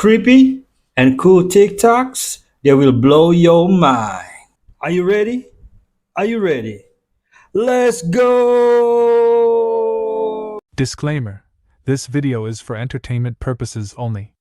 creepy and cool TikToks that will blow your mind. Are you ready? Are you ready? Let's go! Disclaimer: this video is for entertainment purposes only.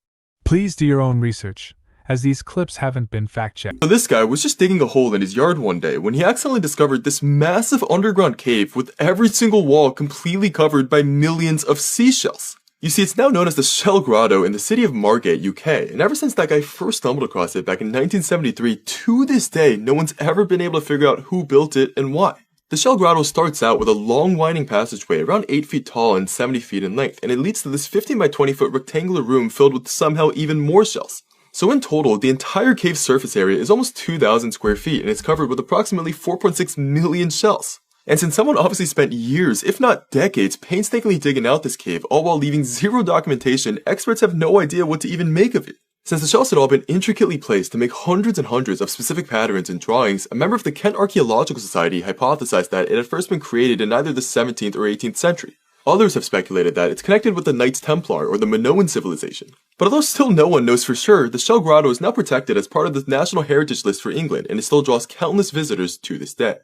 Please do your own research, as these clips haven't been fact-checked. So this guy was just digging a hole in his yard one day when he accidentally discovered this massive underground cave with every single wall completely covered by millions of seashells. You see, it's now known as the Shell Grotto in the city of Margate, UK, and ever since that guy first stumbled across it back in 1973, to this day, no one's ever been able to figure out who built it and why. The Shell Grotto starts out with a long winding passageway around 8 feet tall and 70 feet in length, and it leads to this 15 by 20 foot rectangular room filled with somehow even more shells. So in total, the entire cave's surface area is almost 2,000 square feet and it's covered with approximately 4.6 million shells. And since someone obviously spent years, if not decades, painstakingly digging out this cave, all while leaving zero documentation, experts have no idea what to even make of it. Since the shells had all been intricately placed to make hundreds and hundreds of specific patterns and drawings, a member of the Kent Archaeological Society hypothesized that it had first been created in either the 17th or 18th century. Others have speculated that it's connected with the Knights Templar or the Minoan civilization. But although still no one knows for sure, the Shell Grotto is now protected as part of the National Heritage List for England, and it still draws countless visitors to this day.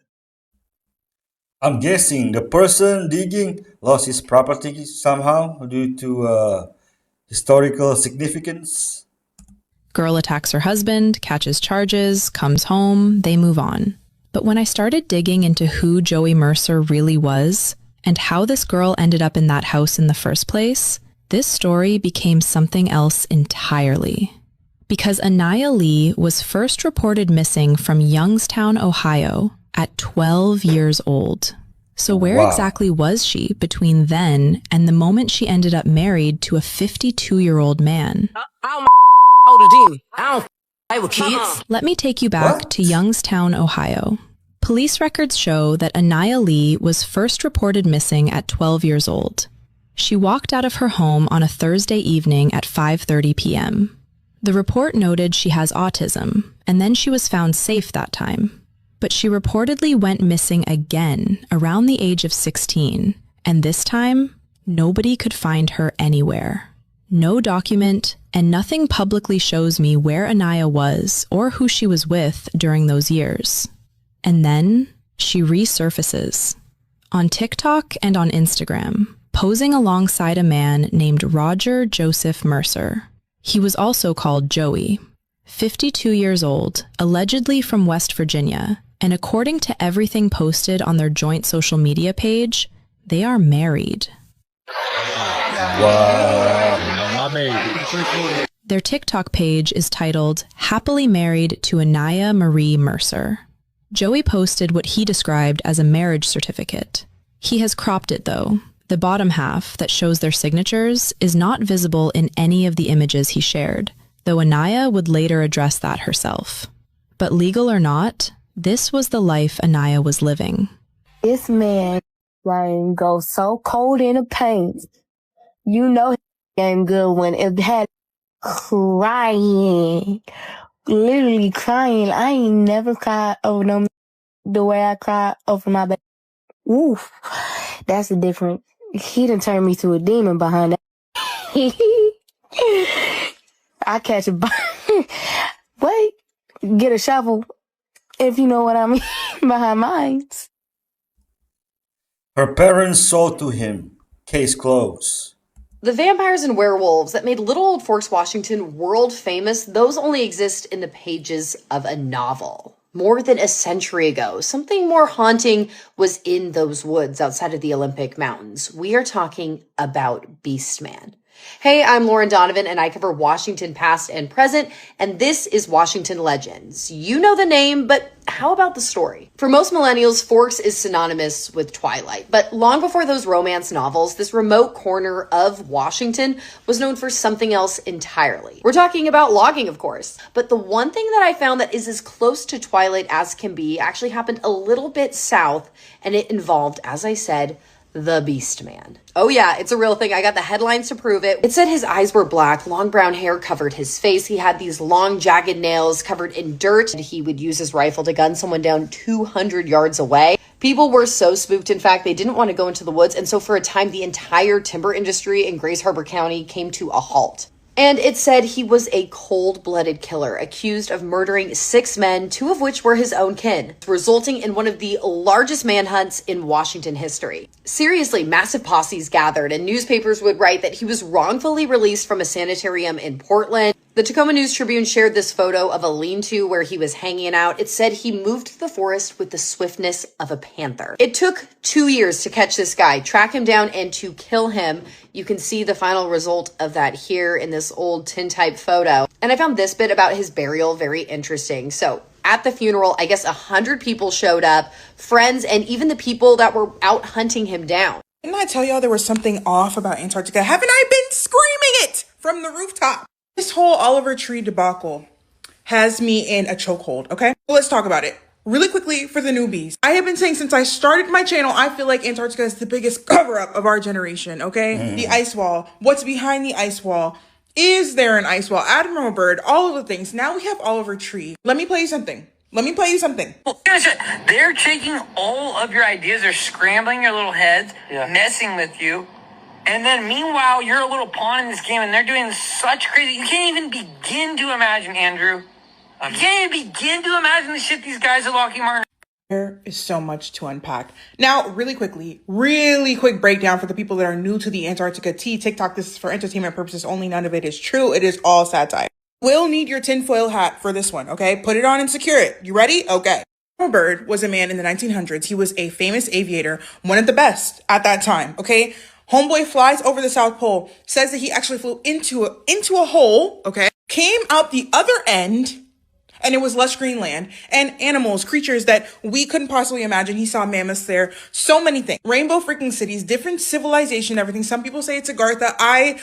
I'm guessing the person digging lost his property somehow due to historical significance. Girl attacks her husband, catches charges, comes home, they move on. But when I started digging into who Joey Mercer really was, and how this girl ended up in that house in the first place, this story became something else entirely. Because Anaya Lee was first reported missing from Youngstown, Ohio, at 12 years old. So where exactly was she between then and the moment she ended up married to a 52-year-old man? I don't play with kids. Let me take you back to Youngstown, Ohio. Police records show that Anaya Lee was first reported missing at 12 years old. She walked out of her home on a Thursday evening at 5:30 p.m. The report noted she has autism, and then she was found safe that time. But she reportedly went missing again around the age of 16, and this time, nobody could find her anywhere. No document, and nothing publicly shows me where Anaya was or who she was with during those years. And then, she resurfaces. On TikTok and on Instagram, posing alongside a man named Roger Joseph Mercer. He was also called Joey. 52 years old, allegedly from West Virginia, and according to everything posted on their joint social media page, they are married. Their TikTok page is titled, Happily Married to Anaya Marie Mercer. Joey posted what he described as a marriage certificate. He has cropped it though. The bottom half, that shows their signatures, is not visible in any of the images he shared, though Anaya would later address that herself. But legal or not, this was the life Anaya was living. This man goes so cold in the paint. You know he ain't good when it had crying. Literally crying. I ain't never cried over no the way I cried over my baby. Oof. That's the difference. He done turned me to a demon behind that. I catch a wait, get a shovel, if you know what I mean, behind mine. Her parents sold to him. Case closed. The vampires and werewolves that made Little Old Forks, Washington world famous, those only exist in the pages of a novel. More than a century ago, something more haunting was in those woods outside of the Olympic Mountains. We are talking about Beastman. Hey, I'm Lauren Donovan, and I cover Washington past and present, and this is Washington Legends. You know the name, but how about the story? For most millennials, Forks is synonymous with Twilight, but long before those romance novels, this remote corner of Washington was known for something else entirely. We're talking about logging, of course, but the one thing that I found that is as close to Twilight as can be actually happened a little bit south, and it involved, as I said, the Beastman. Oh yeah, it's a real thing. I got the headlines to prove it. It said his eyes were black, long brown hair covered his face. He had these long jagged nails covered in dirt. He would use his rifle to gun someone down 200 yards away. People were so spooked, in fact, they didn't want to go into the woods. And so for a time, the entire timber industry in Grays Harbor County came to a halt. And it said he was a cold-blooded killer accused of murdering 6 men, 2 of which were his own kin, resulting in one of the largest manhunts in Washington history. Seriously, massive posses gathered, and newspapers would write that he was wrongfully released from a sanitarium in Portland. The Tacoma News Tribune shared this photo of a lean-to where he was hanging out. It said he moved through the forest with the swiftness of a panther. It took 2 years to catch this guy, track him down, and to kill him. You can see the final result of that here in this old tintype photo. And I found this bit about his burial very interesting. So at the funeral, I guess 100 people showed up, friends, and even the people that were out hunting him down. Didn't I tell y'all there was something off about Antarctica? Haven't I been screaming it from the rooftop? This whole Oliver Tree debacle has me in a chokehold, okay? Well, let's talk about it. Really quickly for the newbies. I have been saying since I started my channel, I feel like Antarctica is the biggest cover-up of our generation, okay? The ice wall. What's behind the ice wall? Is there an ice wall? Admiral Byrd, all of the things. Now we have Oliver Tree. Let me play you something. They're taking all of your ideas. They're scrambling your little heads, messing with you. And then meanwhile, you're a little pawn in this game and they're doing such crazy. You can't even begin to imagine, Andrew. You can't even begin to imagine the shit these guys at Lockheed Martin. There is so much to unpack. Now, really quick breakdown for the people that are new to the Antarctica tea. TikTok, this is for entertainment purposes only. None of it is true. It is all satire. Will need your tinfoil hat for this one, okay? Put it on and secure it. You ready? Okay. Admiral Byrd was a man in the 1900s. He was a famous aviator, one of the best at that time, okay? Homeboy flies over the South Pole, says that he actually flew into a hole, okay? Came out the other end, and it was lush green land and animals, creatures that we couldn't possibly imagine. He saw mammoths there, so many things. Rainbow freaking cities, different civilization, everything. Some people say it's Agartha. I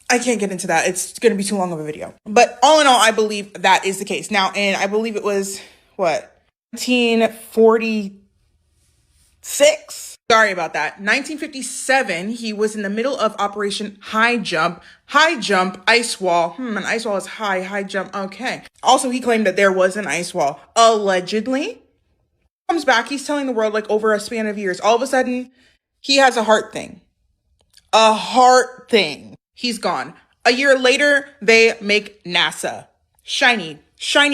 can't get into that. It's going to be too long of a video. But all in all, I believe that is the case. Now, and I believe it was, 1946? Sorry about that. 1957, he was in the middle of Operation High Jump, ice wall. An ice wall is high jump. Okay. Also, he claimed that there was an ice wall. Allegedly. Comes back, he's telling the world like over a span of years. All of a sudden, he has a heart thing. He's gone. A year later, they make NASA. Shiny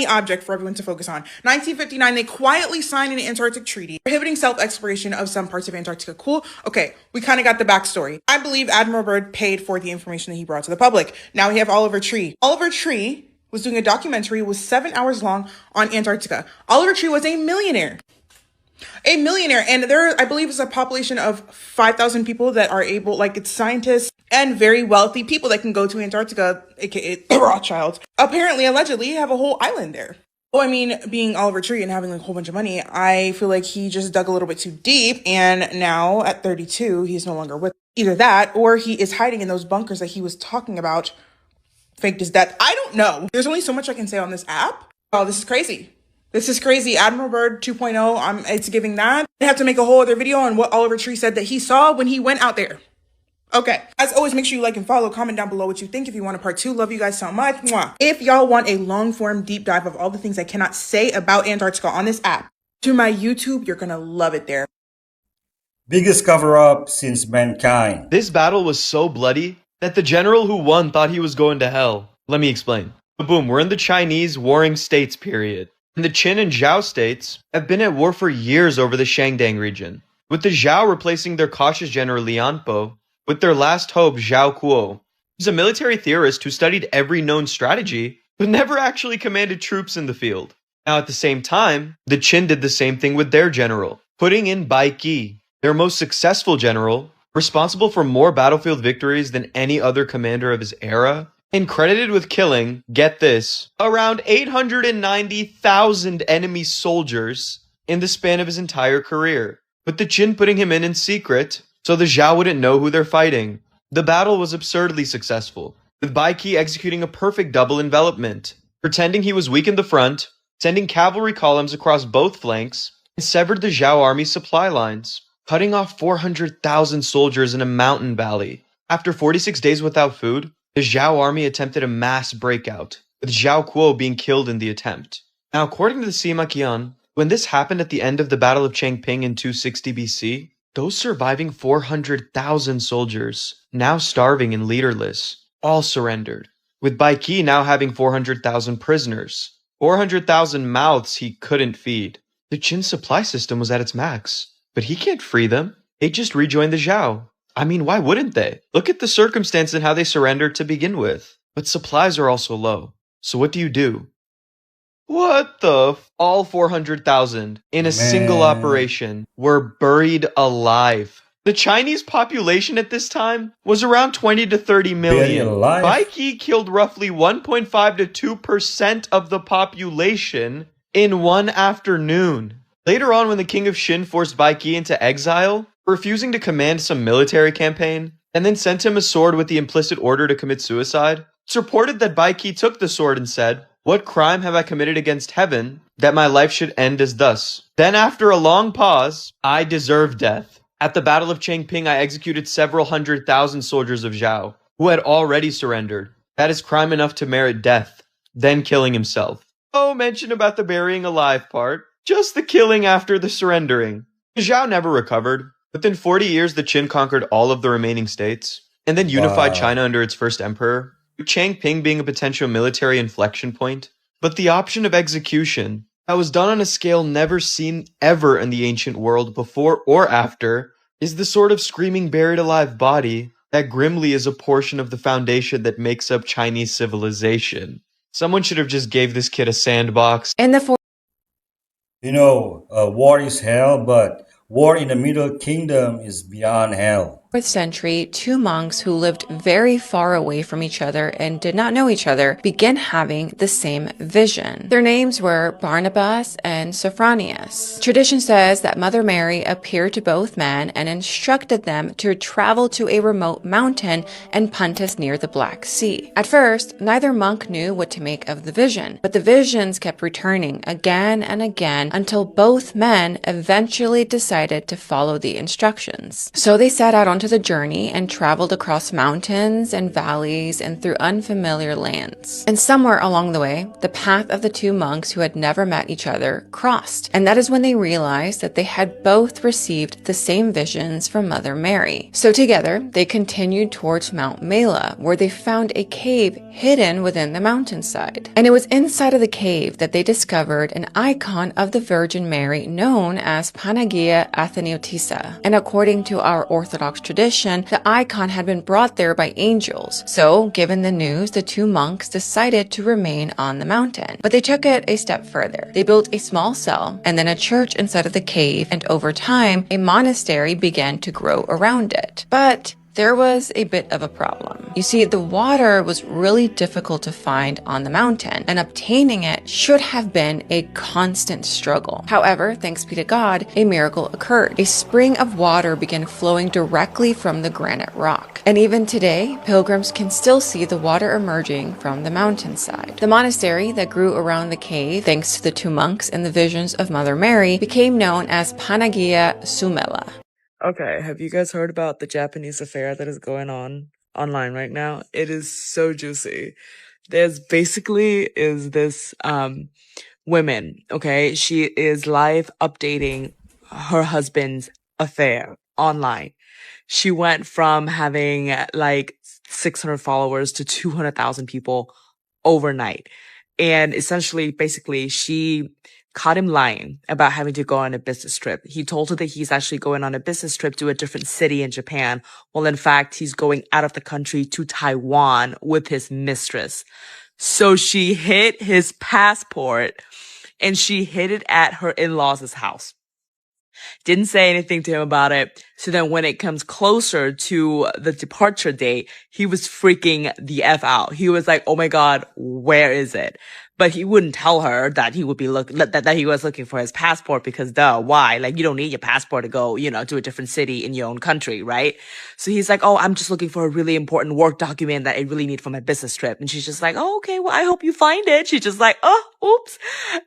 object for everyone to focus on. 1959, they quietly signed an Antarctic treaty prohibiting self-exploration of some parts of Antarctica. Cool. Okay, we kind of got the backstory. I believe Admiral Byrd paid for the information that he brought to the public. Now we have Oliver Tree. Oliver Tree was doing a documentary. It was 7 hours long on Antarctica. Oliver Tree was a millionaire. And there, I believe, is a population of 5,000 people that are able, like, it's scientists and very wealthy people that can go to Antarctica, aka the Rothschilds. Apparently, allegedly, have a whole island there. Oh, I mean, being Oliver Tree and having like a whole bunch of money, I feel like he just dug a little bit too deep. And now at 32, he's no longer with either that, or he is hiding in those bunkers that he was talking about. Faked his death. I don't know. There's only so much I can say on this app. Oh, this is crazy. Admiral Byrd 2.0. It's giving that. I have to make a whole other video on what Oliver Tree said that he saw when he went out there. Okay. As always, make sure you like and follow. Comment down below what you think if you want a part 2. Love you guys so much. Mwah. If y'all want a long form deep dive of all the things I cannot say about Antarctica on this app, to my YouTube, you're gonna love it there. Biggest cover-up since mankind. This battle was so bloody that the general who won thought he was going to hell. Let me explain. But boom, we're in the Chinese Warring States period. And the Qin and Zhao states have been at war for years over the Shandong region, with the Zhao replacing their cautious general Lianpo with their last hope Zhao Kuo. He's a military theorist who studied every known strategy, but never actually commanded troops in the field. Now at the same time, the Qin did the same thing with their general, putting in Bai Qi, their most successful general, responsible for more battlefield victories than any other commander of his era, and credited with killing, get this, around 890,000 enemy soldiers in the span of his entire career, with the Qin putting him in secret so the Zhao wouldn't know who they're fighting. The battle was absurdly successful, with Bai Qi executing a perfect double envelopment, pretending he was weak in the front, sending cavalry columns across both flanks, and severed the Zhao army's supply lines, cutting off 400,000 soldiers in a mountain valley. After 46 days without food, the Zhao army attempted a mass breakout, with Zhao Kuo being killed in the attempt. Now, according to the Sima Qian, when this happened at the end of the Battle of Changping in 260 BC, those surviving 400,000 soldiers, now starving and leaderless, all surrendered, with Baiki now having 400,000 prisoners. 400,000 mouths he couldn't feed. The Qin supply system was at its max, but he can't free them. They just rejoined the Zhao. I mean, why wouldn't they? Look at the circumstance and how they surrendered to begin with. But supplies are also low. So what do? What the all 400,000 in a single operation were buried alive. The Chinese population at this time was around 20 to 30 million. Baiki killed roughly 1.5 to 2% of the population in one afternoon. Later on, when the king of Qin forced Baiki into exile, refusing to command some military campaign, and then sent him a sword with the implicit order to commit suicide, it's reported that Baiki took the sword and said, "What crime have I committed against heaven that my life should end as thus?" Then after a long pause, "I deserve death. At the Battle of Changping, I executed several 100,000 soldiers of Zhao, who had already surrendered. That is crime enough to merit death." Then killing himself. No mention about the burying alive part, just the killing after the surrendering. The Zhao never recovered. Within 40 years, the Qin conquered all of the remaining states, and then unified China under its first emperor, with Changping being a potential military inflection point. But the option of execution, that was done on a scale never seen ever in the ancient world before or after, is the sort of screaming buried alive body that grimly is a portion of the foundation that makes up Chinese civilization. Someone should have just gave this kid a sandbox. War is hell, but war in the Middle Kingdom is beyond hell. 4th century, two monks who lived very far away from each other and did not know each other began having the same vision. Their names were Barnabas and Sophronius. Tradition says that Mother Mary appeared to both men and instructed them to travel to a remote mountain in Pontus near the Black Sea. At first, neither monk knew what to make of the vision, but the visions kept returning again and again until both men eventually decided to follow the instructions. So they set out onto the journey and traveled across mountains and valleys and through unfamiliar lands. And somewhere along the way, the path of the two monks who had never met each other crossed. And that is when they realized that they had both received the same visions from Mother Mary. So together, they continued towards Mount Mela, where they found a cave hidden within the mountainside. And it was inside of the cave that they discovered an icon of the Virgin Mary known as Panagia Athanaotisa. And according to our Orthodox tradition, the icon had been brought there by angels. So, given the news, the two monks decided to remain on the mountain. But they took it a step further. They built a small cell and then a church inside of the cave, and over time, a monastery began to grow around it. But there was a bit of a problem. You see, the water was really difficult to find on the mountain, and obtaining it should have been a constant struggle. However, thanks be to God, a miracle occurred. A spring of water began flowing directly from the granite rock. And even today, pilgrims can still see the water emerging from the mountainside. The monastery that grew around the cave, thanks to the two monks and the visions of Mother Mary, became known as Panagia Sumela. Okay, have you guys heard about the Japanese affair that is going on online right now? It is so juicy. There's basically is this woman, okay? She is live updating her husband's affair online. She went from having like 600 followers to 200,000 people overnight. And essentially, basically, she caught him lying about having to go on a business trip. He told her that he's actually going on a business trip to a different city in Japan. Well, in fact, he's going out of the country to Taiwan with his mistress. So she hid his passport and she hid it at her in-laws' house. Didn't say anything to him about it. So then when it comes closer to the departure date, he was freaking the F out. He was like, oh my God, where is it? But he wouldn't tell her that he would be that he was looking for his passport because why? Like, you don't need your passport to go, to a different city in your own country, right? So he's like, oh, I'm just looking for a really important work document that I really need for my business trip. And she's just like, oh, okay, well, I hope you find it. She's just like, oh, oops.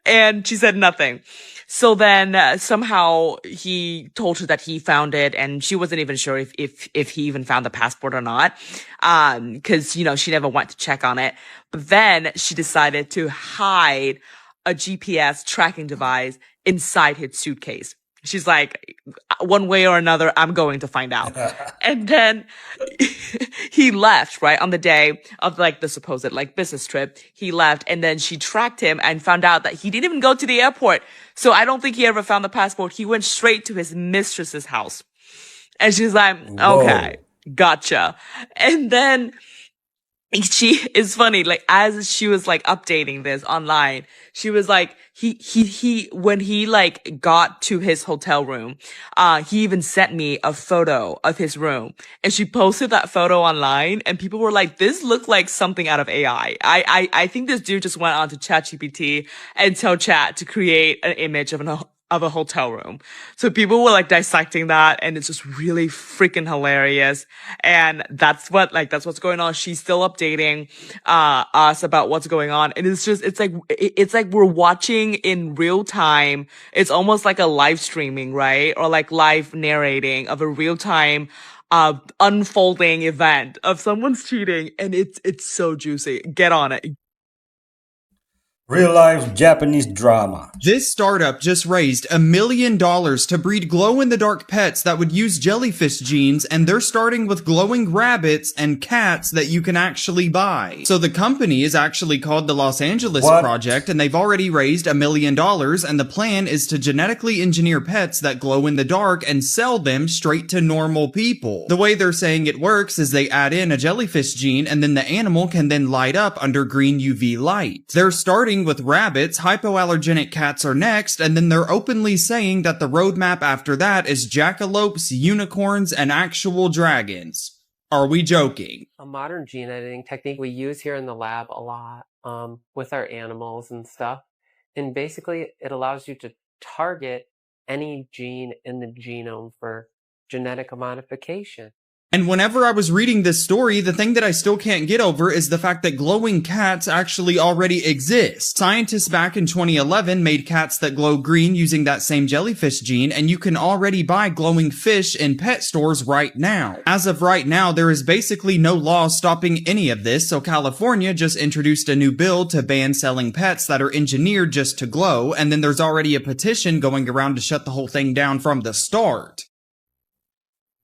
And she said nothing. So then somehow he told her that he found it, and she wasn't even sure if he even found the passport or not, because she never went to check on it. But then she decided to hide a GPS tracking device inside his suitcase. She's like, one way or another, I'm going to find out. And then he left, right? On the day of like the supposed like business trip, he left, and then she tracked him and found out that he didn't even go to the airport. So I don't think he ever found the passport. He went straight to his mistress's house. And she's like, okay, gotcha. And then she is funny, like, as she was like updating this online, she was like, when he like got to his hotel room, he even sent me a photo of his room, and she posted that photo online, and people were like, this looked like something out of AI. I think this dude just went on to ChatGPT and tell Chat to create an image of a hotel room. So people were like dissecting that, and it's just really freaking hilarious. And that's what's going on. She's still updating us about what's going on. And it's like we're watching in real time. It's almost like a live streaming, right? Or like live narrating of a real time unfolding event of someone's cheating, and it's so juicy. Get on it. Real life Japanese drama. This startup just raised $1 million to breed glow-in-the-dark pets that would use jellyfish genes, and they're starting with glowing rabbits and cats that you can actually buy. So the company is actually called the Los Angeles Project, and they've already raised $1 million, and the plan is to genetically engineer pets that glow in the dark and sell them straight to normal people. The way they're saying it works is they add in a jellyfish gene, and then the animal can then light up under green UV light. They're starting with rabbits, hypoallergenic cats are next, and then they're openly saying that the roadmap after that is jackalopes, unicorns, and actual dragons. Are we joking? A modern gene editing technique we use here in the lab a lot with our animals and stuff. And basically, it allows you to target any gene in the genome for genetic modification. And whenever I was reading this story, the thing that I still can't get over is the fact that glowing cats actually already exist. Scientists back in 2011 made cats that glow green using that same jellyfish gene, and you can already buy glowing fish in pet stores right now. As of right now, there is basically no law stopping any of this, so California just introduced a new bill to ban selling pets that are engineered just to glow, and then there's already a petition going around to shut the whole thing down from the start.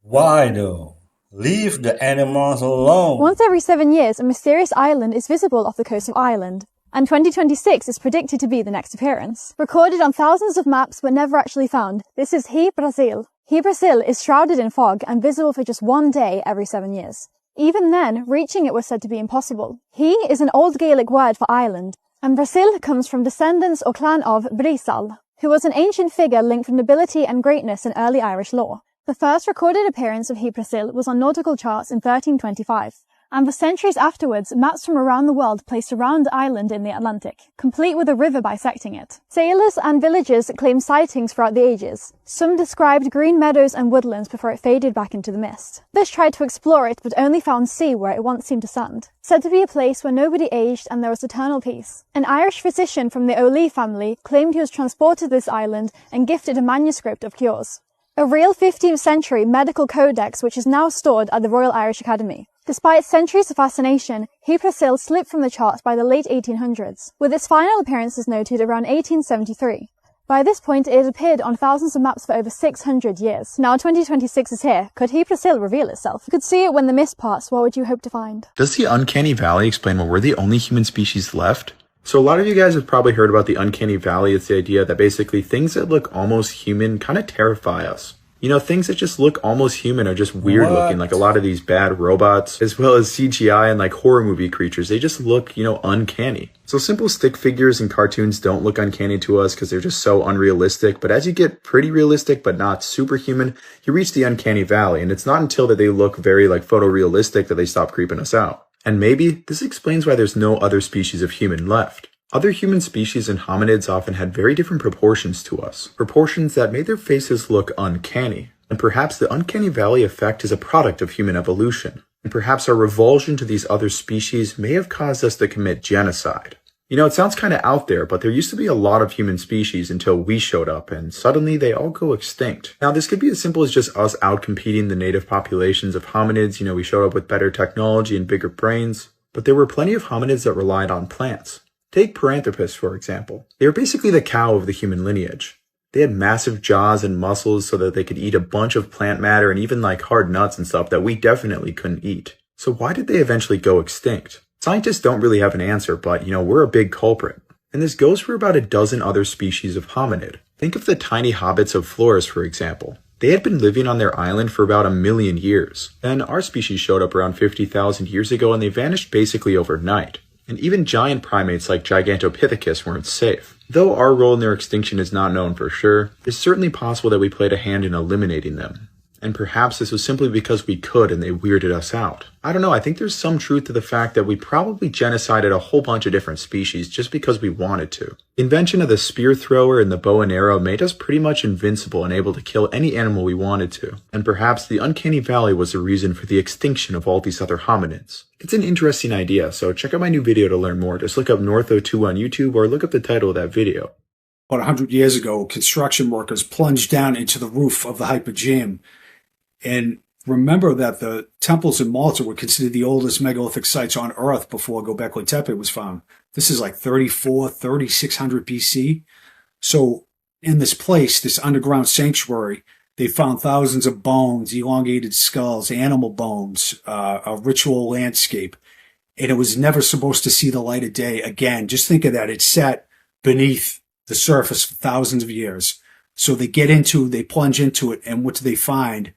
Why though? Leave the animals alone. Once every 7 years, a mysterious island is visible off the coast of Ireland, and 2026 is predicted to be the next appearance. Recorded on thousands of maps but never actually found, this is Hy Brasil. Hy Brasil is shrouded in fog and visible for just 1 day every 7 years. Even then, reaching it was said to be impossible. Hy is an old Gaelic word for island, and Brasil comes from descendants or clan of Brisal, who was an ancient figure linked with nobility and greatness in early Irish lore. The first recorded appearance of Hy Brasil was on nautical charts in 1325, and for centuries afterwards, maps from around the world placed a round island in the Atlantic, complete with a river bisecting it. Sailors and villagers claimed sightings throughout the ages. Some described green meadows and woodlands before it faded back into the mist. Others tried to explore it, but only found sea where it once seemed to stand. Said to be a place where nobody aged and there was eternal peace. An Irish physician from the O'Lee family claimed he was transported to this island and gifted a manuscript of cures. A real 15th century medical codex which is now stored at the Royal Irish Academy. Despite centuries of fascination, Hy Brasil slipped from the charts by the late 1800s, with its final appearances noted around 1873. By this point, it had appeared on thousands of maps for over 600 years. Now 2026 is here. Could Hy Brasil reveal itself? You could see it when the mist parts. What would you hope to find? Does the Uncanny Valley explain why we're the only human species left? So a lot of you guys have probably heard about the Uncanny Valley. It's the idea that basically things that look almost human kind of terrify us. You know, things that just look almost human are just weird looking, like a lot of these bad robots, as well as CGI and like horror movie creatures. They just look, uncanny. So simple stick figures and cartoons don't look uncanny to us because they're just so unrealistic. But as you get pretty realistic but not superhuman, you reach the Uncanny Valley. And it's not until that they look very like photorealistic that they stop creeping us out. And maybe this explains why there's no other species of human left. Other human species and hominids often had very different proportions to us, proportions that made their faces look uncanny. And perhaps the Uncanny Valley effect is a product of human evolution. And perhaps our revulsion to these other species may have caused us to commit genocide. It sounds kind of out there, but there used to be a lot of human species until we showed up, and suddenly they all go extinct. Now, this could be as simple as just us outcompeting the native populations of hominids. We showed up with better technology and bigger brains. But there were plenty of hominids that relied on plants. Take Paranthropus, for example. They were basically the cow of the human lineage. They had massive jaws and muscles so that they could eat a bunch of plant matter and even like hard nuts and stuff that we definitely couldn't eat. So why did they eventually go extinct? Scientists don't really have an answer, but we're a big culprit. And this goes for about a dozen other species of hominid. Think of the tiny hobbits of Flores, for example. They had been living on their island for about 1 million years. Then our species showed up around 50,000 years ago and they vanished basically overnight. And even giant primates like Gigantopithecus weren't safe. Though our role in their extinction is not known for sure, it's certainly possible that we played a hand in eliminating them. And perhaps this was simply because we could and they weirded us out. I don't know, I think there's some truth to the fact that we probably genocided a whole bunch of different species just because we wanted to. The invention of the spear thrower and the bow and arrow made us pretty much invincible and able to kill any animal we wanted to. And perhaps the uncanny valley was the reason for the extinction of all these other hominids. It's an interesting idea, so check out my new video to learn more. Just look up Northo2 on YouTube or look up the title of that video. About 100 years ago, construction workers plunged down into the roof of the Hypogeum. And remember that the temples in Malta were considered the oldest megalithic sites on Earth before Göbekli Tepe was found. This is like 3600 BC. So in this place, this underground sanctuary, they found thousands of bones, elongated skulls, animal bones, a ritual landscape. And it was never supposed to see the light of day again. Just think of that. It sat beneath the surface for thousands of years. So they plunge into it, and what do they find?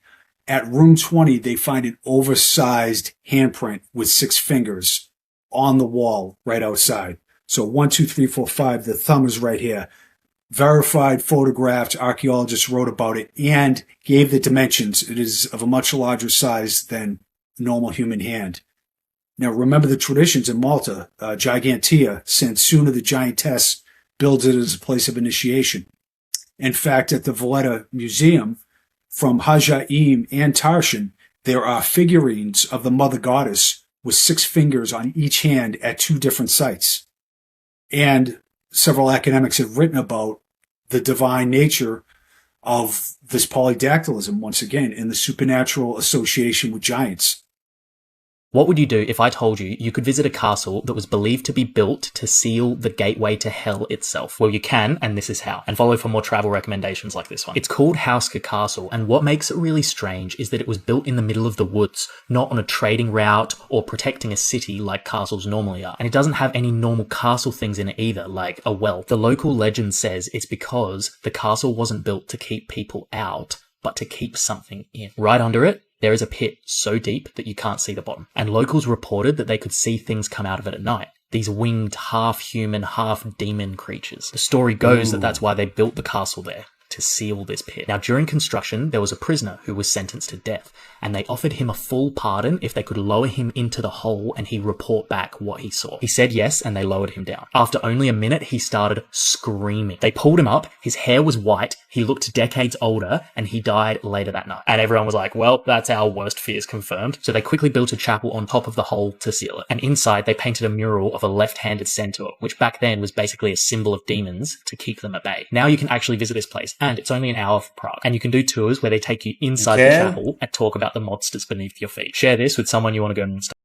At room 20, they find an oversized handprint with 6 fingers on the wall right outside. So 1, 2, 3, 4, 5, the thumb is right here. Verified, photographed, archaeologists wrote about it and gave the dimensions. It is of a much larger size than a normal human hand. Now, remember the traditions in Malta. Gigantea, Sansuna the giantess, builds it as a place of initiation. In fact, at the Valletta Museum, from Hajaim and Tarshan, there are figurines of the mother goddess with 6 fingers on each hand at 2 different sites. And several academics have written about the divine nature of this polydactylism, once again, in the supernatural association with giants. What would you do if I told you you could visit a castle that was believed to be built to seal the gateway to hell itself? Well, you can, and this is how. And follow for more travel recommendations like this one. It's called Hauska Castle, and what makes it really strange is that it was built in the middle of the woods, not on a trading route or protecting a city like castles normally are. And it doesn't have any normal castle things in it either, like a well. The local legend says it's because the castle wasn't built to keep people out, but to keep something in. Right under it, there is a pit so deep that you can't see the bottom. And locals reported that they could see things come out of it at night. These winged, half-human, half-demon creatures. The story goes that that's why they built the castle there, to seal this pit. Now, during construction, there was a prisoner who was sentenced to death, and they offered him a full pardon if they could lower him into the hole and he'd report back what he saw. He said yes, and they lowered him down. After only a minute, he started screaming. They pulled him up, his hair was white, he looked decades older, and he died later that night. And everyone was like, well, that's our worst fears confirmed. So they quickly built a chapel on top of the hole to seal it. And inside, they painted a mural of a left-handed centaur, which back then was basically a symbol of demons to keep them at bay. Now you can actually visit this place, and it's only an hour from Prague. And you can do tours where they take you inside the chapel and talk about the monsters beneath your feet. Share this with someone you want to go and study.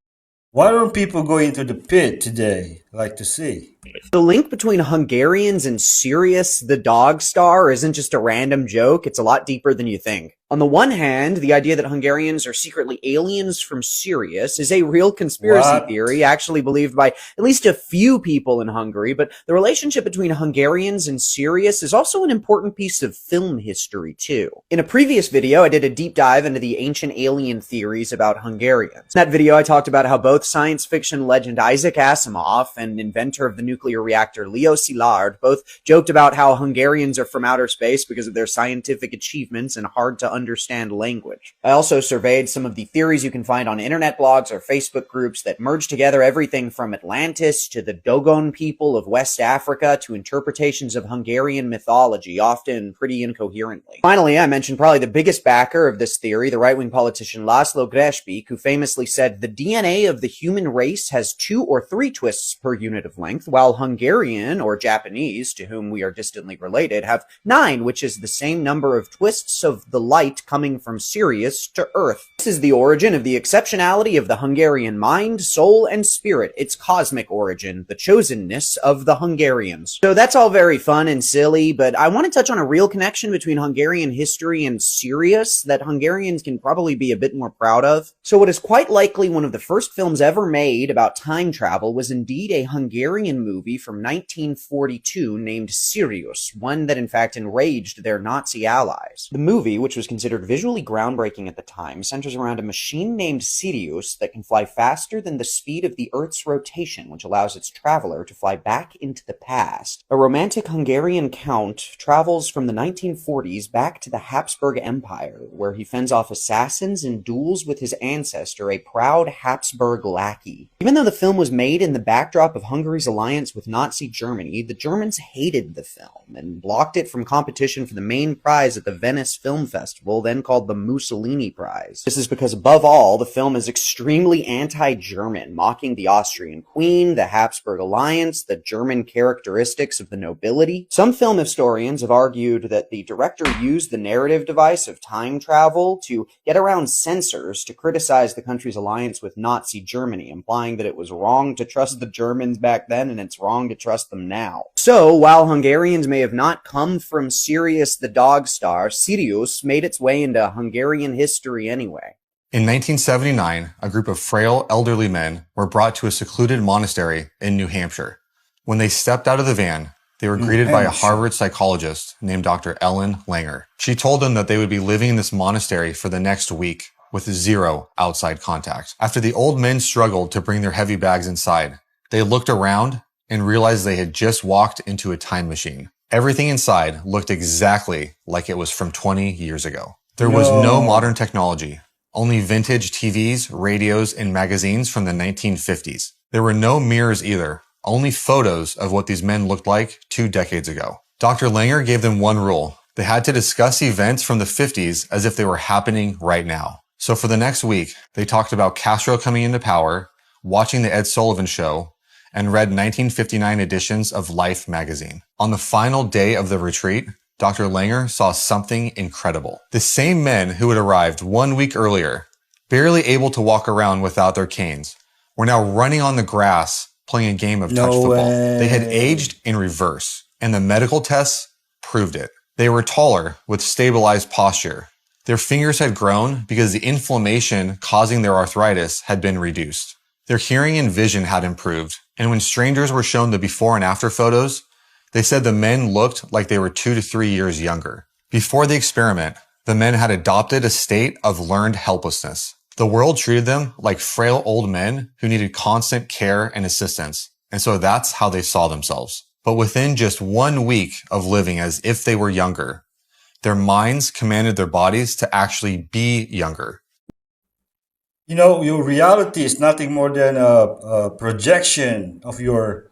Why don't people go into the pit today? Like to see. The link between Hungarians and Sirius the Dog Star isn't just a random joke, it's a lot deeper than you think. On the one hand, the idea that Hungarians are secretly aliens from Sirius is a real conspiracy theory, actually believed by at least a few people in Hungary, but the relationship between Hungarians and Sirius is also an important piece of film history, too. In a previous video, I did a deep dive into the ancient alien theories about Hungarians. In that video, I talked about how both science fiction legend Isaac Asimov and inventor of the nuclear reactor Leo Szilard both joked about how Hungarians are from outer space because of their scientific achievements and hard to understand language. I also surveyed some of the theories you can find on internet blogs or Facebook groups that merge together everything from Atlantis to the Dogon people of West Africa to interpretations of Hungarian mythology, often pretty incoherently. Finally, I mentioned probably the biggest backer of this theory, the right-wing politician Laszlo Grespik, who famously said the DNA of the human race has 2 or 3 twists per unit of length, while while Hungarian, or Japanese, to whom we are distantly related, have 9, which is the same number of twists of the light coming from Sirius to Earth. This is the origin of the exceptionality of the Hungarian mind, soul, and spirit, its cosmic origin, the chosenness of the Hungarians. So that's all very fun and silly, but I want to touch on a real connection between Hungarian history and Sirius that Hungarians can probably be a bit more proud of. So what is quite likely one of the first films ever made about time travel was indeed a Hungarian movie from 1942 named Sirius, one that in fact enraged their Nazi allies. The movie, which was considered visually groundbreaking at the time, centers around a machine named Sirius that can fly faster than the speed of the Earth's rotation, which allows its traveler to fly back into the past. A romantic Hungarian count travels from the 1940s back to the Habsburg Empire, where he fends off assassins and duels with his ancestor, a proud Habsburg lackey. Even though the film was made in the backdrop of Hungary's alliance with Nazi Germany, the Germans hated the film and blocked it from competition for the main prize at the Venice Film Festival, then called the Mussolini Prize. This is because, above all, the film is extremely anti-German, mocking the Austrian Queen, the Habsburg alliance, the German characteristics of the nobility. Some film historians have argued that the director used the narrative device of time travel to get around censors to criticize the country's alliance with Nazi Germany, implying that it was wrong to trust the Germans back then and it's wrong to trust them now. So, while Hungarians may have not come from Sirius the Dog Star, Sirius made its way into Hungarian history anyway. In 1979, a group of frail, elderly men were brought to a secluded monastery in New Hampshire. When they stepped out of the van, they were greeted by a Harvard psychologist named Dr. Ellen Langer. She told them that they would be living in this monastery for the next week with 0 outside contact. After the old men struggled to bring their heavy bags inside, they looked around and realized they had just walked into a time machine. Everything inside looked exactly like it was from 20 years ago. There was no modern technology, only vintage TVs, radios, and magazines from the 1950s. There were no mirrors either, only photos of what these men looked like 2 decades ago. Dr. Langer gave them one rule. They had to discuss events from the 50s as if they were happening right now. So for the next week, they talked about Castro coming into power, watching the Ed Sullivan Show, and read 1959 editions of Life magazine. On the final day of the retreat, Dr. Langer saw something incredible. The same men who had arrived 1 week earlier, barely able to walk around without their canes, were now running on the grass playing a game of touch football. They had aged in reverse, and the medical tests proved it. They were taller with stabilized posture. Their fingers had grown because the inflammation causing their arthritis had been reduced. Their hearing and vision had improved, and when strangers were shown the before and after photos, they said the men looked like they were 2 to 3 years younger. Before the experiment, the men had adopted a state of learned helplessness. The world treated them like frail old men who needed constant care and assistance, and so that's how they saw themselves. But within just 1 week of living as if they were younger, their minds commanded their bodies to actually be younger. You know, your reality is nothing more than a projection of your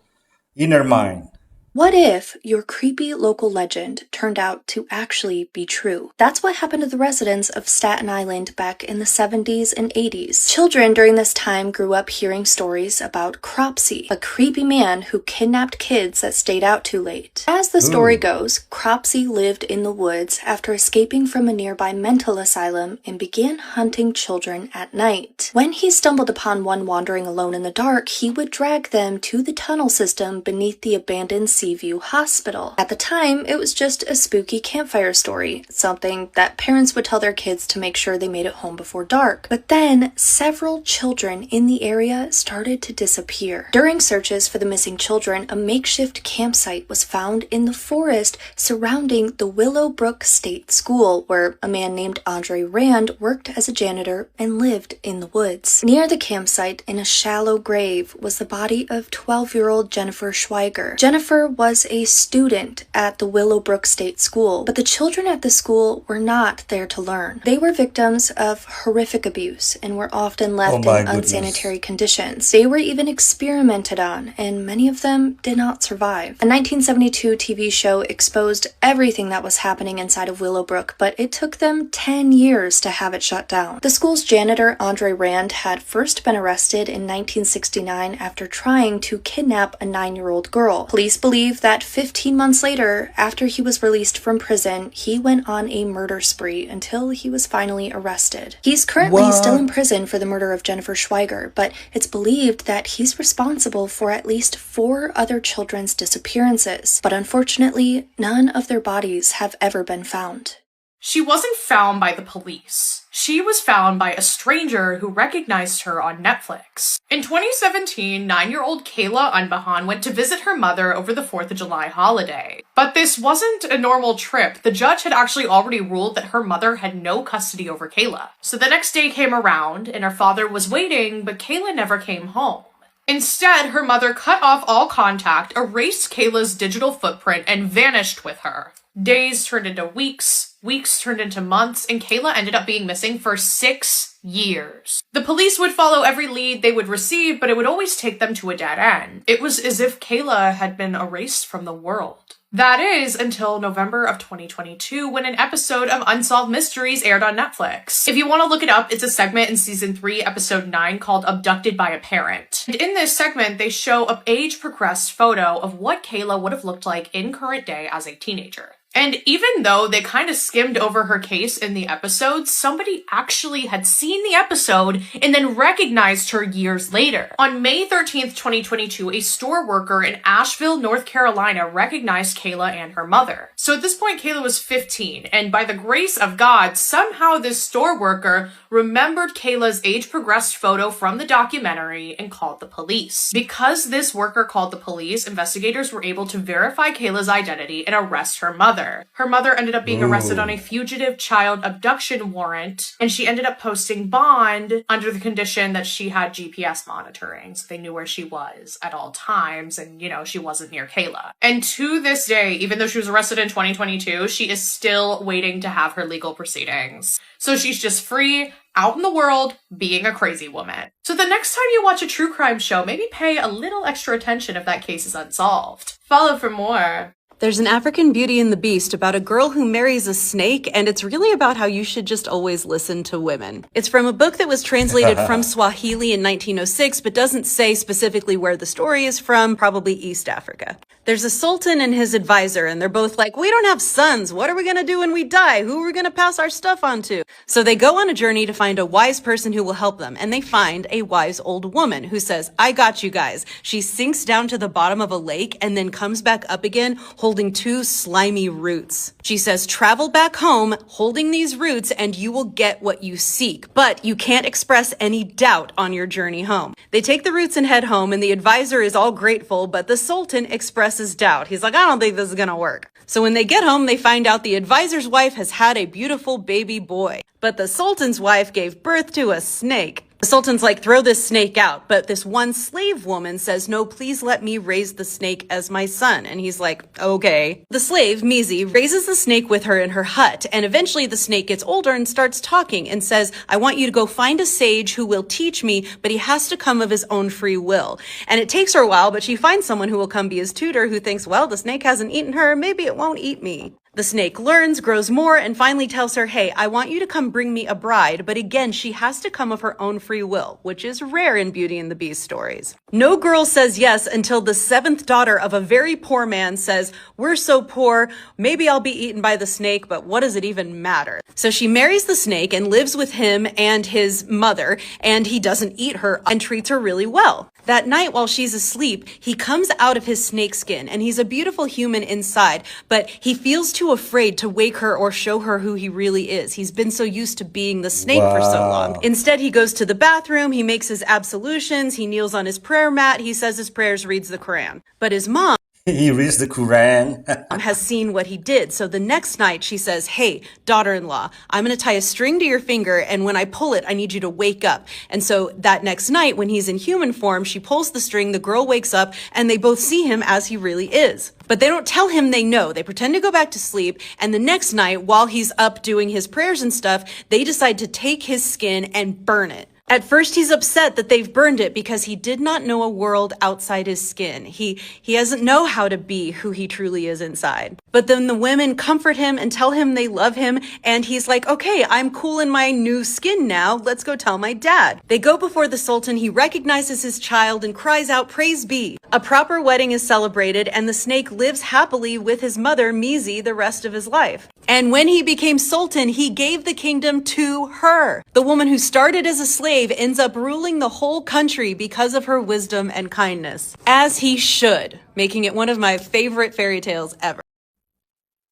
inner mind. What if your creepy local legend turned out to actually be true? That's what happened to the residents of Staten Island back in the 70s and 80s. Children during this time grew up hearing stories about Cropsey, a creepy man who kidnapped kids that stayed out too late. As the story goes, Cropsey lived in the woods after escaping from a nearby mental asylum and began hunting children at night. When he stumbled upon one wandering alone in the dark, he would drag them to the tunnel system beneath the abandoned Seaview Hospital. At the time, it was just a spooky campfire story, something that parents would tell their kids to make sure they made it home before dark. But then, several children in the area started to disappear. During searches for the missing children, a makeshift campsite was found in the forest surrounding the Willowbrook State School, where a man named Andre Rand worked as a janitor and lived in the woods. Near the campsite, in a shallow grave, was the body of 12-year-old Jennifer Schweiger. Jennifer was a student at the Willowbrook State School, but the children at the school were not there to learn. They were victims of horrific abuse and were often left in unsanitary conditions. They were even experimented on, and many of them did not survive. A 1972 TV show exposed everything that was happening inside of Willowbrook, but it took them 10 years to have it shut down. The school's janitor, Andre Rand, had first been arrested in 1969 after trying to kidnap a 9-year-old girl. Police believe that 15 months later, after he was released from prison, he went on a murder spree until he was finally arrested. He's currently still in prison for the murder of Jennifer Schweiger, but it's believed that he's responsible for at least 4 other children's disappearances. But unfortunately, none of their bodies have ever been found. She wasn't found by the police. She was found by a stranger who recognized her on Netflix. In 2017, 9-year-old Kayla Unbahan went to visit her mother over the 4th of July holiday. But this wasn't a normal trip. The judge had actually already ruled that her mother had no custody over Kayla. So the next day came around and her father was waiting, but Kayla never came home. Instead, her mother cut off all contact, erased Kayla's digital footprint, and vanished with her. Days turned into weeks, weeks turned into months, and Kayla ended up being missing for 6 years. The police would follow every lead they would receive, but it would always take them to a dead end. It was as if Kayla had been erased from the world. That is until November of 2022 when an episode of Unsolved Mysteries aired on Netflix. If you want to look it up, it's a segment in season 3, episode 9 called Abducted by a Parent. And in this segment, they show an age-progressed photo of what Kayla would have looked like in current day as a teenager. And even though they kind of skimmed over her case in the episode, somebody actually had seen the episode and then recognized her years later. On May 13th, 2022, a store worker in Asheville, North Carolina recognized Kayla and her mother. So at this point, Kayla was 15, and by the grace of God, somehow this store worker remembered Kayla's age-progressed photo from the documentary and called the police. Because this worker called the police, investigators were able to verify Kayla's identity and arrest her mother. Her mother ended up being arrested on a fugitive child abduction warrant, and she ended up posting bond under the condition that she had GPS monitoring, so they knew where she was at all times, and, she wasn't near Kayla. And to this day, even though she was arrested in 2022, she is still waiting to have her legal proceedings. So she's just free, out in the world, being a crazy woman. So the next time you watch a true crime show, maybe pay a little extra attention if that case is unsolved. Follow for more. There's an African Beauty and the Beast about a girl who marries a snake, and it's really about how you should just always listen to women. It's from a book that was translated from Swahili in 1906, but doesn't say specifically where the story is from, probably East Africa. There's a sultan and his advisor, and they're both like, we don't have sons. What are we gonna do when we die? Who are we gonna pass our stuff on to? So they go on a journey to find a wise person who will help them, and they find a wise old woman who says, I got you guys. She sinks down to the bottom of a lake and then comes back up again, holding 2 slimy roots. She says, travel back home holding these roots and you will get what you seek, but you can't express any doubt on your journey home. They take the roots and head home, and the advisor is all grateful, but the sultan expresses doubt. He's like, I don't think this is gonna work. So when they get home, they find out the advisor's wife has had a beautiful baby boy, but the sultan's wife gave birth to a snake. The sultan's like, throw this snake out. But this one slave woman says, no, please let me raise the snake as my son. And he's like, okay. The slave, Mizi, raises the snake with her in her hut. And eventually the snake gets older and starts talking and says, I want you to go find a sage who will teach me, but he has to come of his own free will. And it takes her a while, but she finds someone who will come be his tutor who thinks, well, the snake hasn't eaten her. Maybe it won't eat me. The snake learns, grows more, and finally tells her, hey, I want you to come bring me a bride, but again, she has to come of her own free will, which is rare in Beauty and the Beast stories. No girl says yes until the 7th daughter of a very poor man says, we're so poor, maybe I'll be eaten by the snake, but what does it even matter? So she marries the snake and lives with him and his mother, and he doesn't eat her and treats her really well. That night while she's asleep, he comes out of his snakeskin, and he's a beautiful human inside, but he feels too afraid to wake her or show her who he really is. He's been so used to being the snake for so long. Instead, he goes to the bathroom, he makes his absolutions, he kneels on his prayer mat, he says his prayers, reads the Quran. But his mom He reads the Quran. has seen what he did. So the next night she says, hey, daughter-in-law, I'm going to tie a string to your finger, and when I pull it, I need you to wake up. And so that next night when he's in human form, she pulls the string, the girl wakes up, and they both see him as he really is. But they don't tell him they know. They pretend to go back to sleep, and the next night, while he's up doing his prayers and stuff, they decide to take his skin and burn it. At first, he's upset that they've burned it because he did not know a world outside his skin. He doesn't know how to be who he truly is inside. But then the women comfort him and tell him they love him, and he's like, okay, I'm cool in my new skin now. Let's go tell my dad. They go before the Sultan. He recognizes his child and cries out, praise be. A proper wedding is celebrated, and the snake lives happily with his mother, Mizi, the rest of his life. And when he became Sultan, he gave the kingdom to her. The woman who started as a slave ends up ruling the whole country because of her wisdom and kindness. As he should, making it one of my favorite fairy tales ever.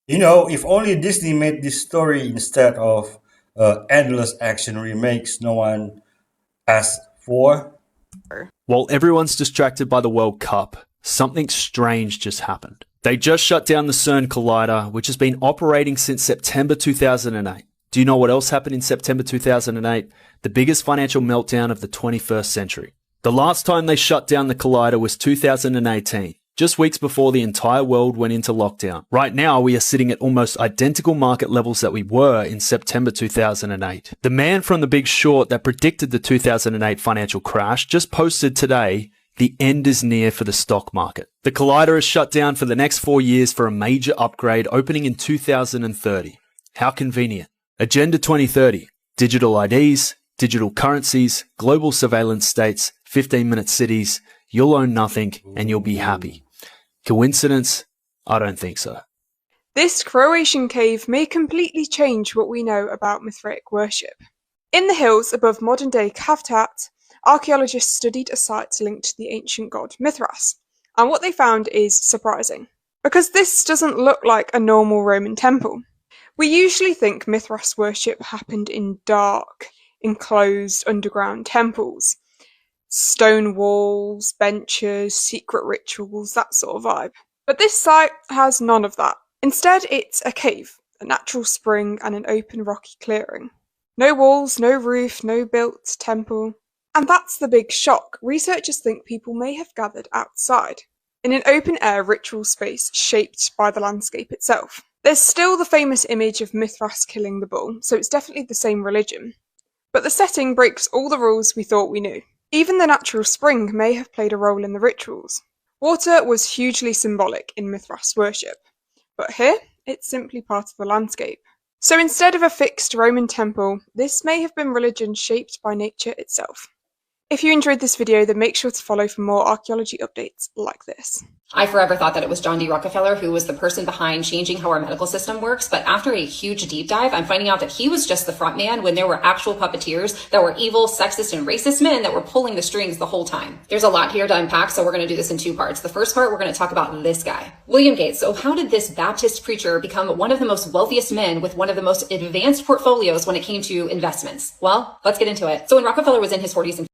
You know, if only Disney made this story instead of endless action remakes no one asked for. While everyone's distracted by the World Cup, something strange just happened. They just shut down the CERN Collider, which has been operating since September 2008. Do you know what else happened in September 2008? The biggest financial meltdown of the 21st century. The last time they shut down the Collider was 2018, just weeks before the entire world went into lockdown. Right now, we are sitting at almost identical market levels that we were in September 2008. The man from The Big Short that predicted the 2008 financial crash just posted today, the end is near for the stock market. The Collider is shut down for the next 4 years for a major upgrade opening in 2030. How convenient. Agenda 2030. Digital IDs, digital currencies, global surveillance states, 15-minute cities. You'll own nothing and you'll be happy. Coincidence? I don't think so. This Croatian cave may completely change what we know about Mithric worship. In the hills above modern-day Kavtat, archaeologists studied a site linked to the ancient god Mithras, and what they found is surprising, because this doesn't look like a normal Roman temple. We usually think Mithras worship happened in dark, enclosed underground temples. Stone walls, benches, secret rituals, that sort of vibe. But this site has none of that. Instead, it's a cave, a natural spring, and an open rocky clearing. No walls, no roof, no built temple. And that's the big shock. Researchers think people may have gathered outside, in an open-air ritual space shaped by the landscape itself. There's still the famous image of Mithras killing the bull, so it's definitely the same religion. But the setting breaks all the rules we thought we knew. Even the natural spring may have played a role in the rituals. Water was hugely symbolic in Mithras worship, but here, it's simply part of the landscape. So instead of a fixed Roman temple, this may have been religion shaped by nature itself. If you enjoyed this video, then make sure to follow for more archaeology updates like this. I forever thought that it was John D. Rockefeller who was the person behind changing how our medical system works, but after a huge deep dive, I'm finding out that he was just the front man when there were actual puppeteers that were evil, sexist, and racist men that were pulling the strings the whole time. There's a lot here to unpack, so we're going to do this in two parts. The first part, we're going to talk about this guy, William Gates. So how did this Baptist preacher become one of the most wealthiest men with one of the most advanced portfolios when it came to investments? Well, let's get into it. So when Rockefeller was in his 40s and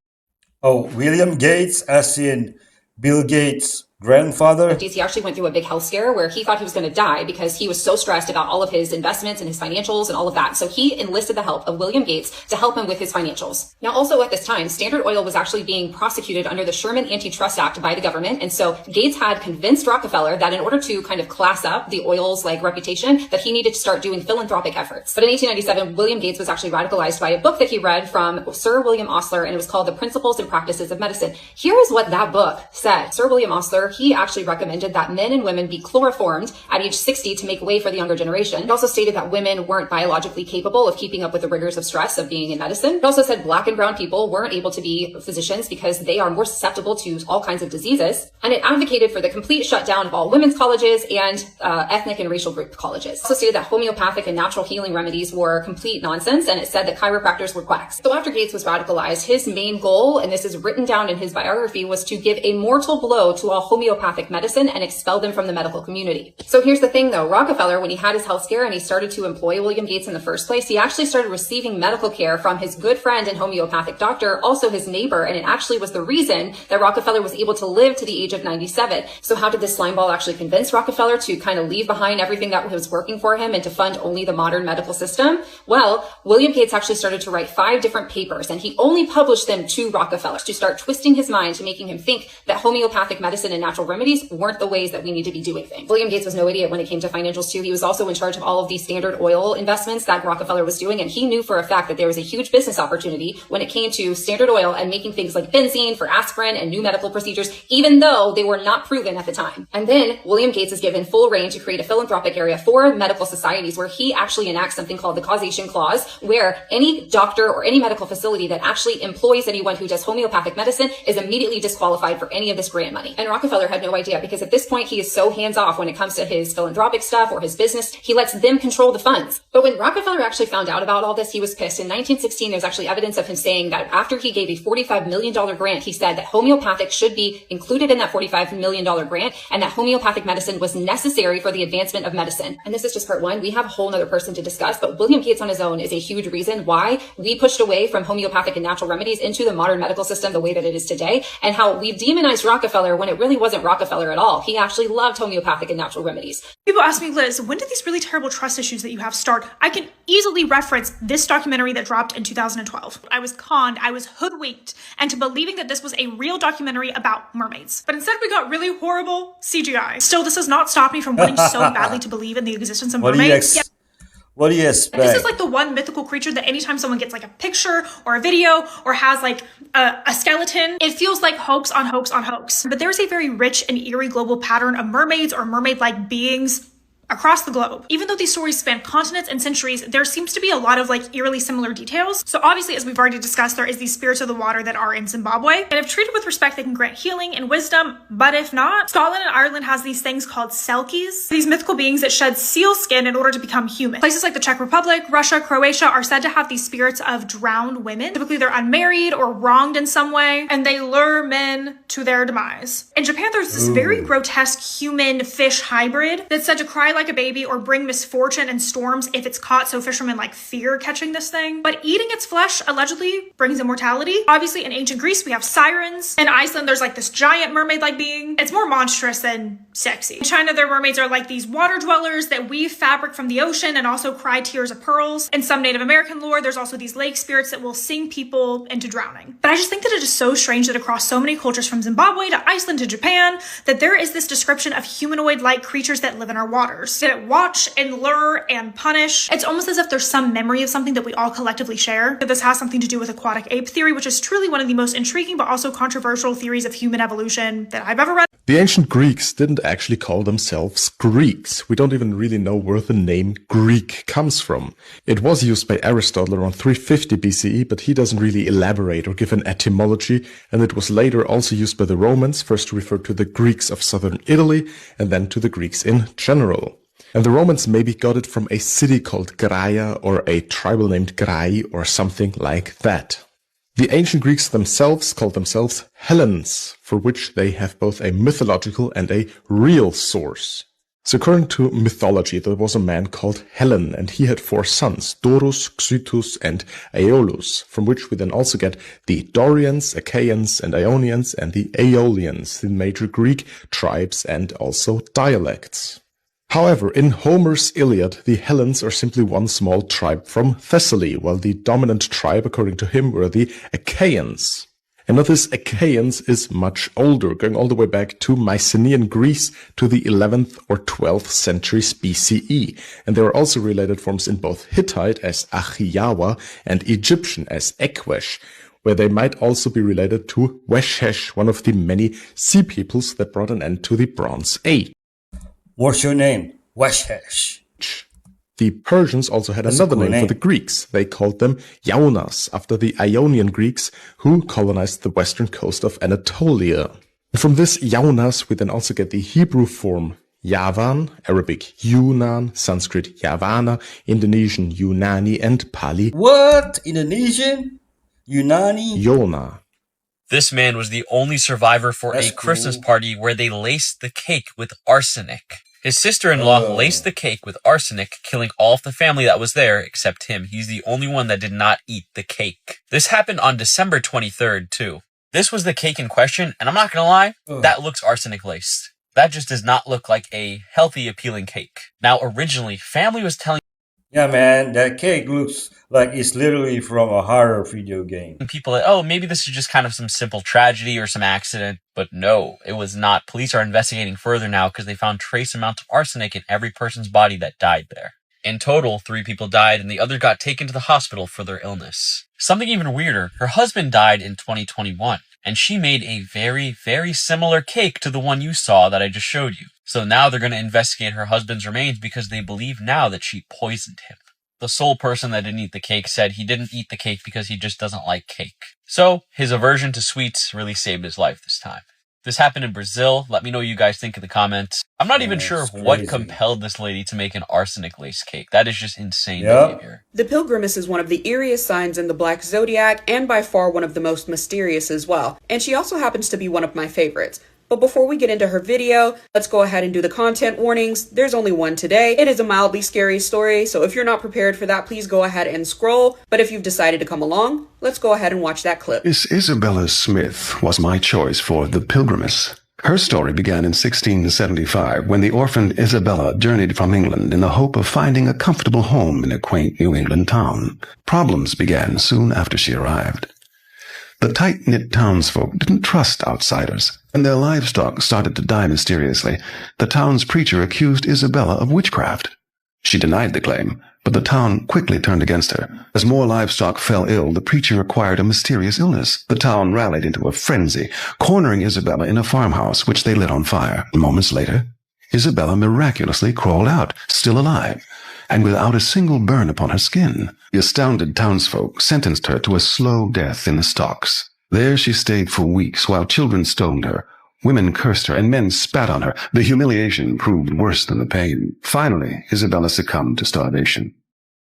William Gates, as in Bill Gates' grandfather. He actually went through a big health scare where he thought he was going to die because he was so stressed about all of his investments and his financials and all of that. So he enlisted the help of William Gates to help him with his financials. Now, also at this time, Standard Oil was actually being prosecuted under the Sherman Antitrust Act by the government. And so Gates had convinced Rockefeller that in order to kind of class up the oil's reputation, that he needed to start doing philanthropic efforts. But in 1897, William Gates was actually radicalized by a book that he read from Sir William Osler, and it was called The Principles and Practices of Medicine. Here is what that book said. Sir William Osler, he actually recommended that men and women be chloroformed at age 60 to make way for the younger generation. It also stated that women weren't biologically capable of keeping up with the rigors of stress of being in medicine. It also said black and brown people weren't able to be physicians because they are more susceptible to all kinds of diseases. And it advocated for the complete shutdown of all women's colleges and ethnic and racial group colleges. It also stated that homeopathic and natural healing remedies were complete nonsense, and it said that chiropractors were quacks. So after Gates was radicalized, his main goal, and this is written down in his biography, was to give a mortal blow to all homeopathic medicine and expel them from the medical community. So here's the thing though, Rockefeller, when he had his health scare and he started to employ William Gates in the first place, he actually started receiving medical care from his good friend and homeopathic doctor, also his neighbor, and it actually was the reason that Rockefeller was able to live to the age of 97. So how did this slimeball actually convince Rockefeller to kind of leave behind everything that was working for him and to fund only the modern medical system? Well, William Gates actually started to write 5 different papers, and he only published them to Rockefeller to start twisting his mind, to making him think that homeopathic medicine and natural remedies weren't the ways that we need to be doing things. William Gates was no idiot when it came to financials too. He was also in charge of all of these Standard Oil investments that Rockefeller was doing, and he knew for a fact that there was a huge business opportunity when it came to Standard Oil and making things like benzene for aspirin and new medical procedures, even though they were not proven at the time. And then William Gates is given full reign to create a philanthropic area for medical societies where he actually enacts something called the causation clause, where any doctor or any medical facility that actually employs anyone who does homeopathic medicine is immediately disqualified for any of this grant money. And Rockefeller had no idea, because at this point he is so hands off when it comes to his philanthropic stuff or his business. He lets them control the funds. But when Rockefeller actually found out about all this, he was pissed. In 1916, there's actually evidence of him saying that after he gave a $45 million grant, he said that homeopathic should be included in that $45 million grant, and that homeopathic medicine was necessary for the advancement of medicine. And this is just part one. We have a whole nother person to discuss, but William Gates on his own is a huge reason why we pushed away from homeopathic and natural remedies into the modern medical system the way that it is today, and how we've demonized Rockefeller when it really wasn't Rockefeller at all. He actually loved homeopathic and natural remedies. People ask me, Liz, when did these really terrible trust issues that you have start? I can easily reference this documentary that dropped in 2012. I was conned, I was hoodwinked into believing that this was a real documentary about mermaids. But instead we got really horrible CGI. Still, this does not stop me from wanting so badly to believe in the existence of mermaids. What do you expect? This is like the one mythical creature that anytime someone gets like a picture or a video or has like a skeleton, it feels like hoax on hoax on hoax. But there's a very rich and eerie global pattern of mermaids or mermaid-like beings across the globe. Even though these stories span continents and centuries, there seems to be a lot of like eerily similar details. So obviously, as we've already discussed, there is these spirits of the water that are in Zimbabwe. And if treated with respect, they can grant healing and wisdom. But if not, Scotland and Ireland has these things called selkies, these mythical beings that shed seal skin in order to become human. Places like the Czech Republic, Russia, Croatia are said to have these spirits of drowned women. Typically, they're unmarried or wronged in some way, and they lure men to their demise. In Japan, there's this very grotesque human-fish hybrid that's said to cry like a baby or bring misfortune and storms if it's caught, so fishermen like fear catching this thing. But eating its flesh allegedly brings immortality. Obviously in ancient Greece we have sirens. In Iceland there's like this giant mermaid-like being. It's more monstrous than sexy. In China their mermaids are like these water dwellers that weave fabric from the ocean and also cry tears of pearls. In some Native American lore there's also these lake spirits that will sing people into drowning. But I just think that it is so strange that across so many cultures, from Zimbabwe to Iceland to Japan, that there is this description of humanoid-like creatures that live in our waters, that watch and lure and punish. It's almost as if there's some memory of something that we all collectively share. That this has something to do with aquatic ape theory, which is truly one of the most intriguing but also controversial theories of human evolution that I've ever read. The ancient Greeks didn't actually call themselves Greeks. We don't even really know where the name Greek comes from. It was used by Aristotle around 350 BCE, but he doesn't really elaborate or give an etymology, and it was later also used by the Romans, first to refer to the Greeks of southern Italy, and then to the Greeks in general. And the Romans maybe got it from a city called Graia, or a tribal named Grai, or something like that. The ancient Greeks themselves called themselves Hellens, for which they have both a mythological and a real source. So according to mythology, there was a man called Hellen, and he had 4 sons, Dorus, Xytus, and Aeolus, from which we then also get the Dorians, Achaeans, and Ionians, and the Aeolians, the major Greek tribes and also dialects. However, in Homer's Iliad, the Hellens are simply one small tribe from Thessaly, while the dominant tribe, according to him, were the Achaeans. And now this Achaeans is much older, going all the way back to Mycenaean Greece to the 11th or 12th centuries BCE. And there are also related forms in both Hittite as Achiyawa and Egyptian as Ekwesh, where they might also be related to Weshesh, one of the many sea peoples that brought an end to the Bronze Age. What's your name? Weshesh. The Persians also had another name for the Greeks. They called them Yaunas, after the Ionian Greeks who colonized the western coast of Anatolia. And from this Yaunas, we then also get the Hebrew form Yavan, Arabic Yunan, Sanskrit Yavana, Indonesian Yunani, and Pali. What? Indonesian? Yunani? Yona. This man was the only survivor for a Christmas party where they laced the cake with arsenic. His sister-in-law laced the cake with arsenic, killing all of the family that was there except him. He's the only one that did not eat the cake. This happened on December 23rd, too. This was the cake in question, and I'm not gonna lie, that looks arsenic-laced. That just does not look like a healthy, appealing cake. Now, originally, family was telling... Yeah, man, that cake looks like it's literally from a horror video game. People like, oh, maybe this is just kind of some simple tragedy or some accident. But no, it was not. Police are investigating further now because they found trace amounts of arsenic in every person's body that died there. In total, 3 people died and the other got taken to the hospital for their illness. Something even weirder, her husband died in 2021, and she made a very, very similar cake to the one you saw that I just showed you. So now they're going to investigate her husband's remains because they believe now that she poisoned him. The sole person that didn't eat the cake said he didn't eat the cake because he just doesn't like cake. So his aversion to sweets really saved his life this time. This happened in Brazil. Let me know what you guys think in the comments. I'm not even sure what compelled this lady to make an arsenic-laced cake. That is just insane behavior. The Pilgrimess is one of the eeriest signs in the Black Zodiac, and by far one of the most mysterious as well. And she also happens to be one of my favorites. But before we get into her video, let's go ahead and do the content warnings. There's only one today. It is a mildly scary story, so if you're not prepared for that, please go ahead and scroll. But if you've decided to come along, let's go ahead and watch that clip. Miss Isabella Smith was my choice for The Pilgrimess. Her story began in 1675 when the orphaned Isabella journeyed from England in the hope of finding a comfortable home in a quaint New England town. Problems began soon after she arrived. The tight-knit townsfolk didn't trust outsiders, and their livestock started to die mysteriously. The town's preacher accused Isabella of witchcraft. She denied the claim, but the town quickly turned against her. As more livestock fell ill, the preacher acquired a mysterious illness. The town rallied into a frenzy, cornering Isabella in a farmhouse, which they lit on fire. Moments later, Isabella miraculously crawled out, still alive, and without a single burn upon her skin. The astounded townsfolk sentenced her to a slow death in the stocks. There she stayed for weeks while children stoned her. Women cursed her and men spat on her. The humiliation proved worse than the pain. Finally, Isabella succumbed to starvation.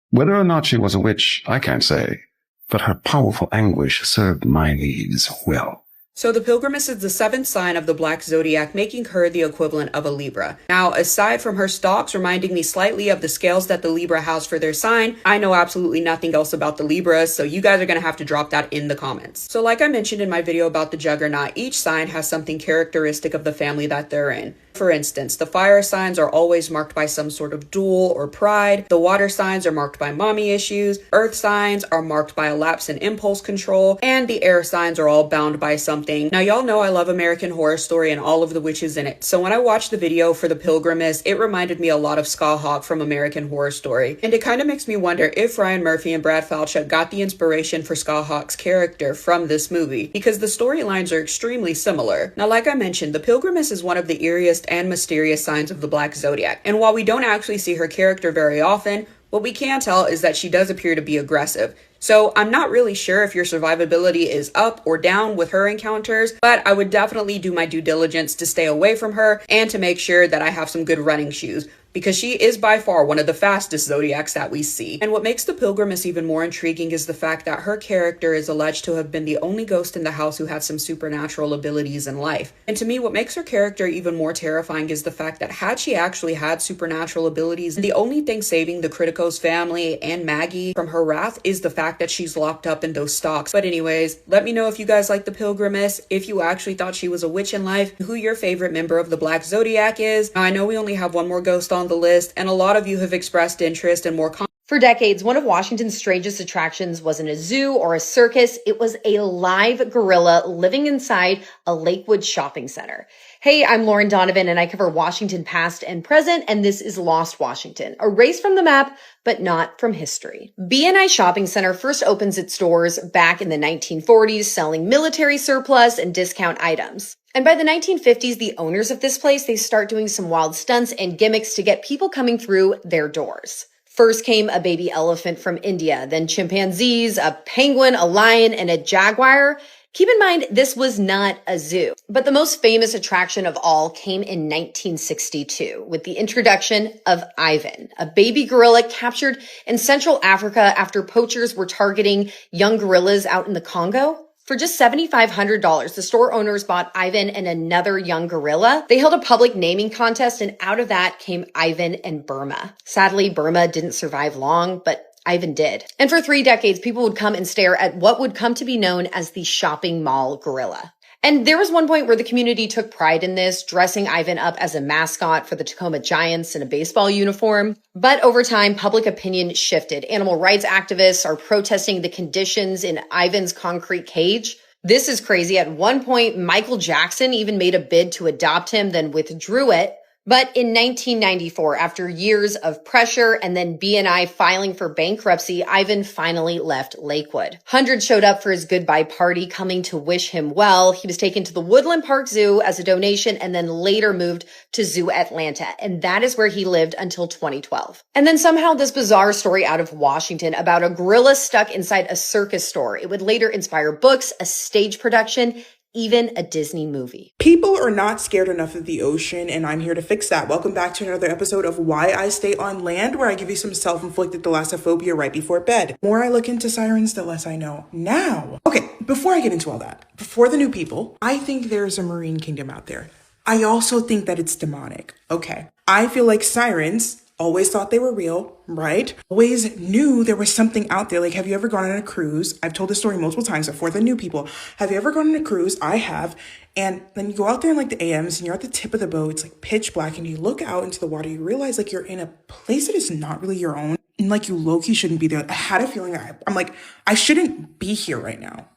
Whether or not she was a witch, I can't say, but her powerful anguish served my needs well. So the Pilgrimess is the 7th sign of the Black Zodiac, making her the equivalent of a Libra. Now, aside from her stalks reminding me slightly of the scales that the Libra has for their sign, I know absolutely nothing else about the Libras, so you guys are going to have to drop that in the comments. So like I mentioned in my video about the Juggernaut, each sign has something characteristic of the family that they're in. For instance, the fire signs are always marked by some sort of duel or pride. The water signs are marked by mommy issues. Earth signs are marked by a lapse in impulse control. And the air signs are all bound by something. Now, y'all know I love American Horror Story and all of the witches in it. So when I watched the video for the Pilgrimess, it reminded me a lot of Ska Hawk from American Horror Story. And it kind of makes me wonder if Ryan Murphy and Brad Falchuk got the inspiration for Ska Hawk's character from this movie, because the storylines are extremely similar. Now, like I mentioned, the Pilgrimess is one of the eeriest and mysterious signs of the Black Zodiac. And while we don't actually see her character very often, what we can tell is that she does appear to be aggressive. So I'm not really sure if your survivability is up or down with her encounters, but I would definitely do my due diligence to stay away from her and to make sure that I have some good running shoes, because she is by far one of the fastest zodiacs that we see. And what makes the Pilgrimess even more intriguing is the fact that her character is alleged to have been the only ghost in the house who had some supernatural abilities in life. And to me, what makes her character even more terrifying is the fact that had she actually had supernatural abilities, the only thing saving the Kritikos family and Maggie from her wrath is the fact that she's locked up in those stocks. But anyways, let me know if you guys like the Pilgrimess, if you actually thought she was a witch in life, who your favorite member of the Black Zodiac is. Now, I know we only have one more ghost on the list, and a lot of you have expressed interest in more For decades, one of Washington's strangest attractions wasn't a zoo or a circus. It was a live gorilla living inside a Lakewood shopping center. Hey, I'm Lauren Donovan, and I cover Washington past and present, and this is Lost Washington, erased from the map, but not from history. BNI Shopping Center first opens its doors back in the 1940s, selling military surplus and discount items. And by the 1950s, the owners of this place, they start doing some wild stunts and gimmicks to get people coming through their doors. First came a baby elephant from India, then chimpanzees, a penguin, a lion, and a jaguar. Keep in mind, this was not a zoo. But the most famous attraction of all came in 1962 with the introduction of Ivan, a baby gorilla captured in Central Africa after poachers were targeting young gorillas out in the Congo. For just $7,500, the store owners bought Ivan and another young gorilla. They held a public naming contest, and out of that came Ivan and Burma. Sadly, Burma didn't survive long, but Ivan did. And for 3 decades, people would come and stare at what would come to be known as the shopping mall gorilla. And there was one point where the community took pride in this, dressing Ivan up as a mascot for the Tacoma Giants in a baseball uniform. But over time, public opinion shifted. Animal rights activists are protesting the conditions in Ivan's concrete cage. This is crazy. At one point, Michael Jackson even made a bid to adopt him, then withdrew it. But in 1994, after years of pressure and then BNI filing for bankruptcy, Ivan finally left Lakewood. Hundreds showed up for his goodbye party, coming to wish him well. He was taken to the Woodland Park Zoo as a donation and then later moved to Zoo Atlanta. And that is where he lived until 2012. And then somehow this bizarre story out of Washington about a gorilla stuck inside a circus store. It would later inspire books, a stage production, even a Disney movie. People are not scared enough of the ocean, and I'm here to fix that. Welcome back to another episode of Why I Stay on Land, where I give you some self-inflicted thalassophobia right before bed. The more I look into sirens, the less I know. Now, okay, before I get into all that, before the new people, I think there's a marine kingdom out there. I also think that it's demonic. Okay, I feel like sirens always thought they were real, right? Always knew there was something out there. Like, have you ever gone on a cruise? I've told this story multiple times, but for the new people, have you ever gone on a cruise? I have. And then you go out there in like the AMs and you're at the tip of the boat. It's like pitch black and you look out into the water. You realize like you're in a place that is not really your own. And like you low-key shouldn't be there. I had a feeling I'm like, I shouldn't be here right now.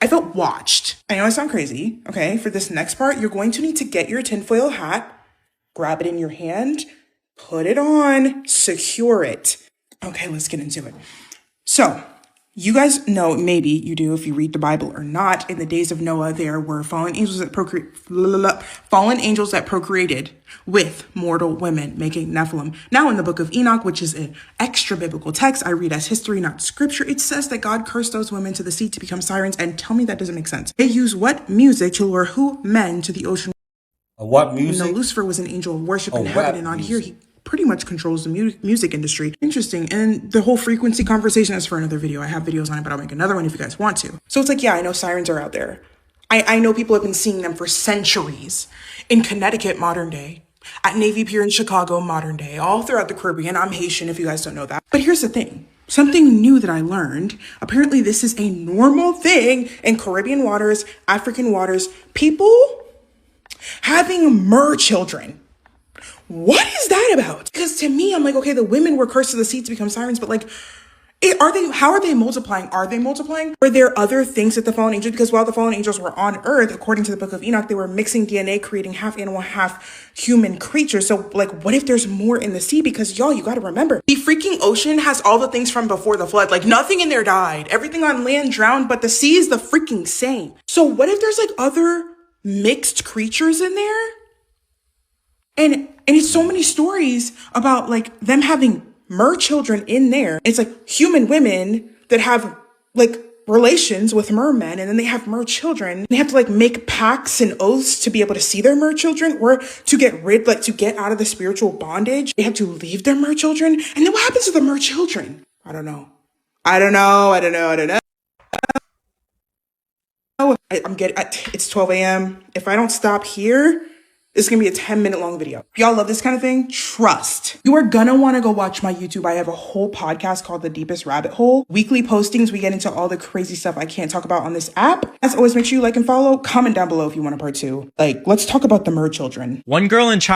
I felt watched. I know I sound crazy. Okay, for this next part, you're going to need to get your tinfoil hat, grab it in your hand, put it on, secure it. Okay, let's get into it. So, you guys know, maybe you do if you read the Bible or not, in the days of Noah, there were fallen angels that procreated with mortal women, making Nephilim. Now in the book of Enoch, which is an extra biblical text, I read as history, not scripture, it says that God cursed those women to the sea to become sirens, and tell me that doesn't make sense. They use what music to lure who men to the ocean? What music? No, Lucifer was an angel of worship in heaven, and on here he pretty much controls the music industry. Interesting. And the whole frequency conversation is for another video. I have videos on it, but I'll make another one if you guys want to. So it's like, yeah, I know sirens are out there. I know people have been seeing them for centuries. In Connecticut, modern day. At Navy Pier in Chicago, modern day. All throughout the Caribbean. I'm Haitian if you guys don't know that. But here's the thing. Something new that I learned. Apparently this is a normal thing in Caribbean waters, African waters. People having mer children. What is that about? Because to me, I'm like, okay, the women were cursed to the sea to become sirens, but like, how are they multiplying? Are they multiplying? Were there other things that the fallen angels, because while the fallen angels were on earth, according to the book of Enoch, they were mixing DNA, creating half animal, half human creatures. So like, what if there's more in the sea? Because y'all, you got to remember, the freaking ocean has all the things from before the flood. Like nothing in there died. Everything on land drowned, but the sea is the freaking same. So what if there's like other mixed creatures in there? And it's so many stories about like them having mer children in there. It's like human women that have like relations with mermen, and then they have mer children. They have to like make pacts and oaths to be able to see their mer children, or to get rid, like to get out of the spiritual bondage. They have to leave their mer children. And then what happens to the mer children? I don't know. It's 12 a.m. If I don't stop here, it's going to be a 10-minute long video. If y'all love this kind of thing, trust. You are going to want to go watch my YouTube. I have a whole podcast called The Deepest Rabbit Hole. Weekly postings, we get into all the crazy stuff I can't talk about on this app. As always, make sure you like and follow. Comment down below if you want a part 2. Like, let's talk about the mer children. One girl in China.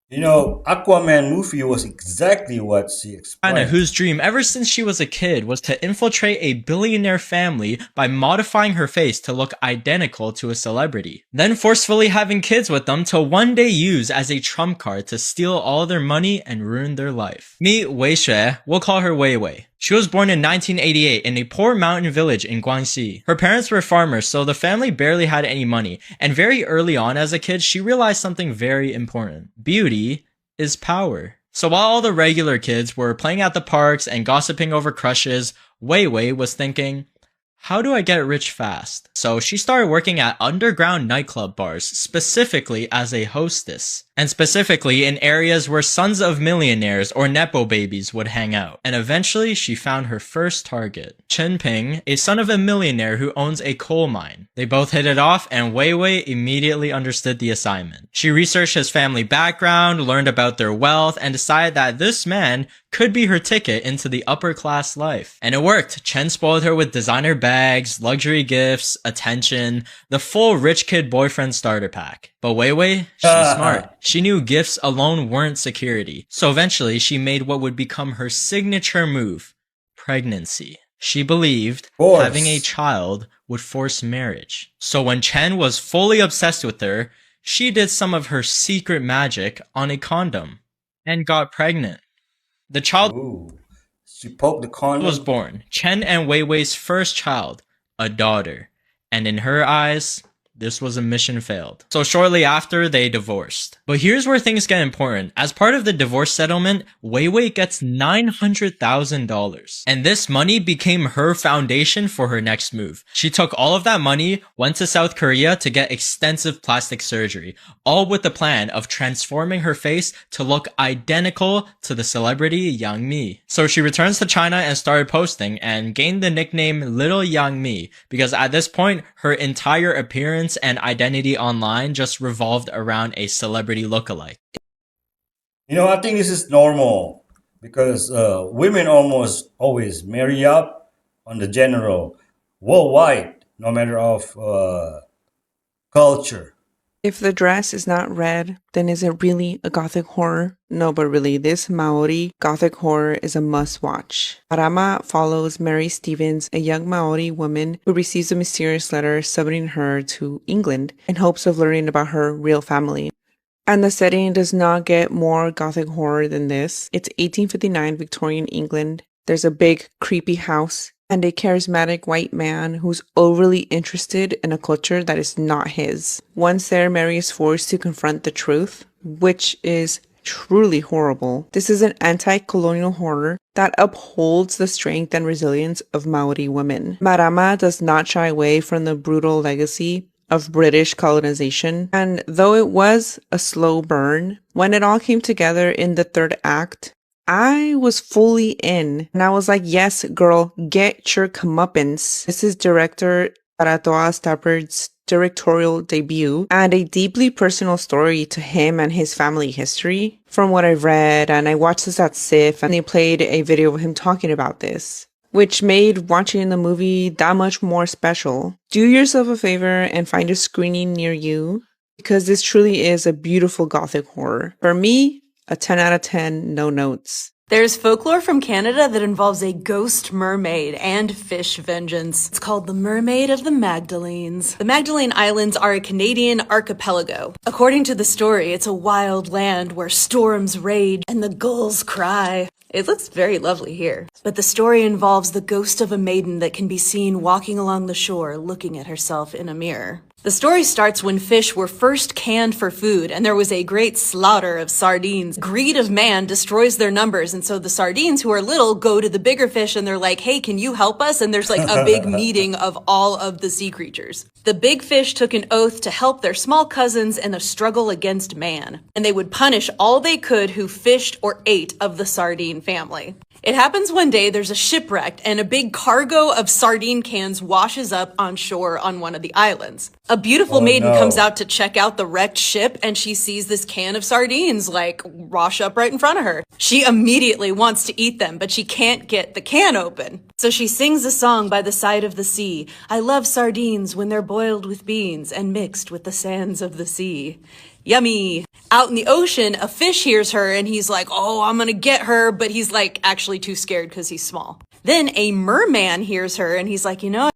You know, Aquaman movie was exactly what she explained. China, whose dream ever since she was a kid was to infiltrate a billionaire family by modifying her face to look identical to a celebrity, then forcefully having kids with them to one day use as a trump card to steal all their money and ruin their life. Meet Wei Xue, we'll call her Wei Wei. She was born in 1988 in a poor mountain village in Guangxi. Her parents were farmers, so the family barely had any money, and very early on as a kid, she realized something very important. Beauty is power. So while all the regular kids were playing at the parks and gossiping over crushes, Wei Wei was thinking, how do I get rich fast? So she started working at underground nightclub bars, specifically as a hostess. And specifically in areas where sons of millionaires or nepo babies would hang out. And eventually she found her first target, Chen Ping, a son of a millionaire who owns a coal mine. They both hit it off, and Wei Wei immediately understood the assignment. She researched his family background, learned about their wealth, and decided that this man could be her ticket into the upper class life. And it worked. Chen spoiled her with designer bags, bags, luxury gifts, attention, the full rich kid boyfriend starter pack. But Wei Wei, she's smart. She knew gifts alone weren't security. So eventually she made what would become her signature move, pregnancy. She believed having a child would force marriage. So when Chen was fully obsessed with her, she did some of her secret magic on a condom and got pregnant. The child She poked the condom. was born. Chen and Wei Wei's first child, a daughter. And in her eyes, this was a mission failed. So shortly after, they divorced. But here's where things get important. As part of the divorce settlement, Wei Wei gets $900,000. And this money became her foundation for her next move. She took all of that money, went to South Korea to get extensive plastic surgery, all with the plan of transforming her face to look identical to the celebrity Yang Mi. So she returns to China and started posting and gained the nickname Little Yang Mi because at this point, her entire appearance and identity online just revolved around a celebrity lookalike. You know, I think this is normal because women almost always marry up on the general worldwide, no matter of culture. If the dress is not red, then is it really a gothic horror? No, but really, this Maori gothic horror is a must-watch. Marama follows Mary Stevens, a young Maori woman who receives a mysterious letter summoning her to England in hopes of learning about her real family. And the setting does not get more gothic horror than this. It's 1859 Victorian England. There's a big, creepy house and a charismatic white man who's overly interested in a culture that is not his. Once there, Mary is forced to confront the truth, which is truly horrible. This is an anti-colonial horror that upholds the strength and resilience of Maori women. Marama does not shy away from the brutal legacy of British colonization, and though it was a slow burn, when it all came together in the third act, I was fully in, and I was like, yes, girl, get your comeuppance. This is director Aratoa Stafford's directorial debut and a deeply personal story to him and his family history. From what I've read, and I watched this at SIF, and they played a video of him talking about this, which made watching the movie that much more special. Do yourself a favor and find a screening near you, because this truly is a beautiful gothic horror. For me, a 10 out of 10, no notes. There's folklore from Canada that involves a ghost mermaid and fish vengeance. It's called the Mermaid of the Magdalenes. The Magdalene Islands are a Canadian archipelago. According to the story, it's a wild land where storms rage and the gulls cry. It looks very lovely here. But the story involves the ghost of a maiden that can be seen walking along the shore looking at herself in a mirror. The story starts when fish were first canned for food and there was a great slaughter of sardines. Greed of man destroys their numbers, and so the sardines who are little go to the bigger fish and they're like, hey, can you help us? And there's like a big meeting of all of the sea creatures. The big fish took an oath to help their small cousins in a struggle against man, and they would punish all they could who fished or ate of the sardine family. It happens one day, there's a shipwreck and a big cargo of sardine cans washes up on shore on one of the islands. A beautiful maiden comes out to check out the wrecked ship and she sees this can of sardines like wash up right in front of her. She immediately wants to eat them, but she can't get the can open. So she sings a song by the side of the sea. I love sardines when they're boiled with beans and mixed with the sands of the sea. Yummy. Out in the ocean, a fish hears her and he's like, oh, I'm gonna get her, but he's like actually too scared because he's small. Then a merman hears her and he's like, you know,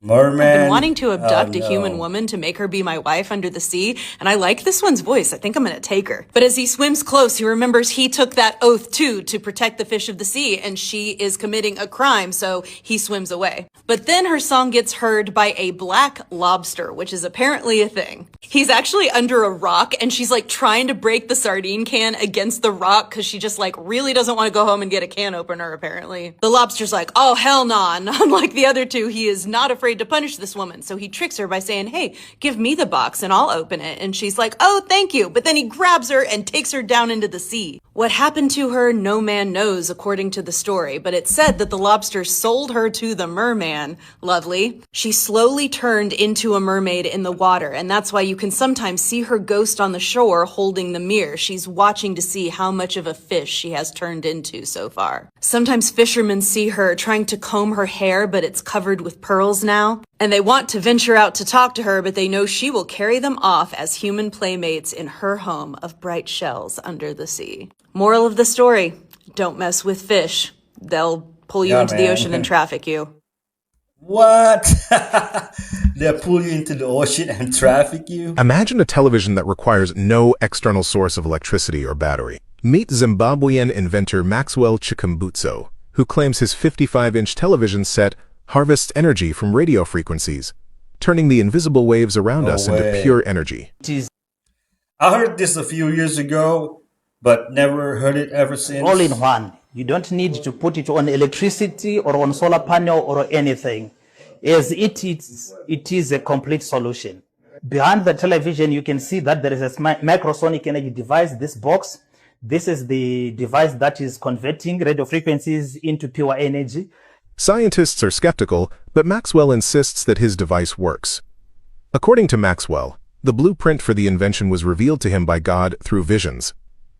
Merman. I've been wanting to abduct a human woman to make her be my wife under the sea, and I like this one's voice. I think I'm gonna take her. But as he swims close, he remembers he took that oath too to protect the fish of the sea, and she is committing a crime, so he swims away. But then her song gets heard by a black lobster, which is apparently a thing. He's actually under a rock, and she's like trying to break the sardine can against the rock because she just like really doesn't want to go home and get a can opener, apparently. The lobster's like, oh, hell nah. Unlike the other two, he is not afraid afraid to punish this woman, so he tricks her by saying, hey, give me the box and I'll open it. And she's like, oh, thank you. But then he grabs her and takes her down into the sea. What happened to her, no man knows, according to the story, but it's said that the lobster sold her to the merman. Lovely. She slowly turned into a mermaid in the water, and that's why you can sometimes see her ghost on the shore holding the mirror. She's watching to see how much of a fish she has turned into so far. Sometimes fishermen see her trying to comb her hair, but it's covered with pearls now. And they want to venture out to talk to her, but they know she will carry them off as human playmates in her home of bright shells under the sea. Moral of the story, don't mess with fish. They'll pull you into the ocean and traffic you. What? They'll pull you into the ocean and traffic you? Imagine a television that requires no external source of electricity or battery. Meet Zimbabwean inventor Maxwell Chikumbutso, who claims his 55-inch television set harvests energy from radio frequencies, turning the invisible waves around us into pure energy. I heard this a few years ago, but never heard it ever since. All in one. You don't need to put it on electricity or on solar panel or anything. As it is a complete solution. Behind the television, you can see that there is a microsonic energy device, this box. This is the device that is converting radio frequencies into pure energy. Scientists are skeptical, but Maxwell insists that his device works. According to Maxwell, the blueprint for the invention was revealed to him by God through visions.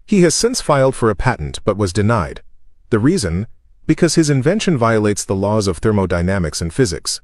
He has since filed for a patent but was denied. The reason? Because his invention violates the laws of thermodynamics and physics.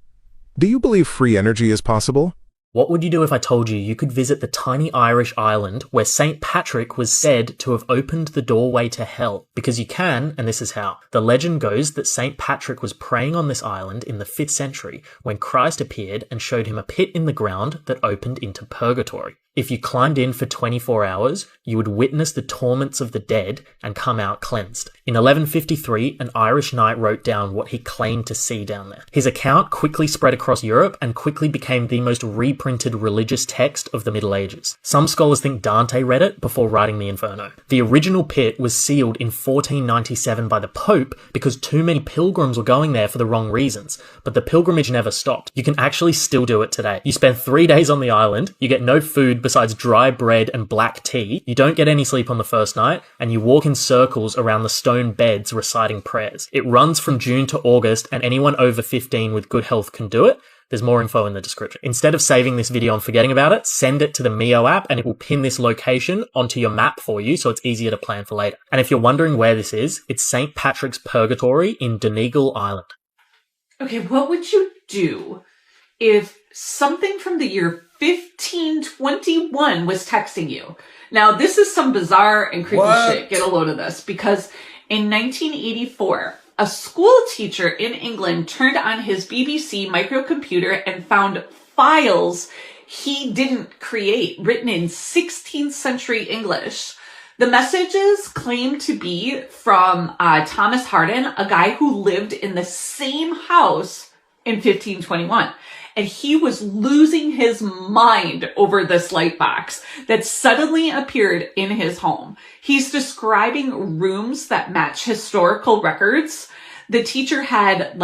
Do you believe free energy is possible? What would you do if I told you you could visit the tiny Irish island where St. Patrick was said to have opened the doorway to hell? Because you can, and this is how. The legend goes that St. Patrick was praying on this island in the 5th century when Christ appeared and showed him a pit in the ground that opened into purgatory. If you climbed in for 24 hours, you would witness the torments of the dead and come out cleansed. In 1153, an Irish knight wrote down what he claimed to see down there. His account quickly spread across Europe and quickly became the most reprinted religious text of the Middle Ages. Some scholars think Dante read it before writing the Inferno. The original pit was sealed in 1497 by the Pope because too many pilgrims were going there for the wrong reasons, but the pilgrimage never stopped. You can actually still do it today. You spend 3 days on the island, you get no food besides dry bread and black tea, you don't get any sleep on the first night, and you walk in circles around the stone beds reciting prayers. It runs from June to August, and anyone over 15 with good health can do it. There's more info in the description. Instead of saving this video and forgetting about it, send it to the Mio app and it will pin this location onto your map for you so it's easier to plan for later. And if you're wondering where this is, it's St. Patrick's Purgatory in Donegal Island. Okay, what would you do if something from the year 1521 was texting you? Now, this is some bizarre and creepy shit. Get a load of this. Because in 1984, a school teacher in England turned on his BBC microcomputer and found files he didn't create, written in 16th century English. The messages claim to be from Thomas Harden, a guy who lived in the same house in 1521. And he was losing his mind over this light box that suddenly appeared in his home. He's describing rooms that match historical records the teacher had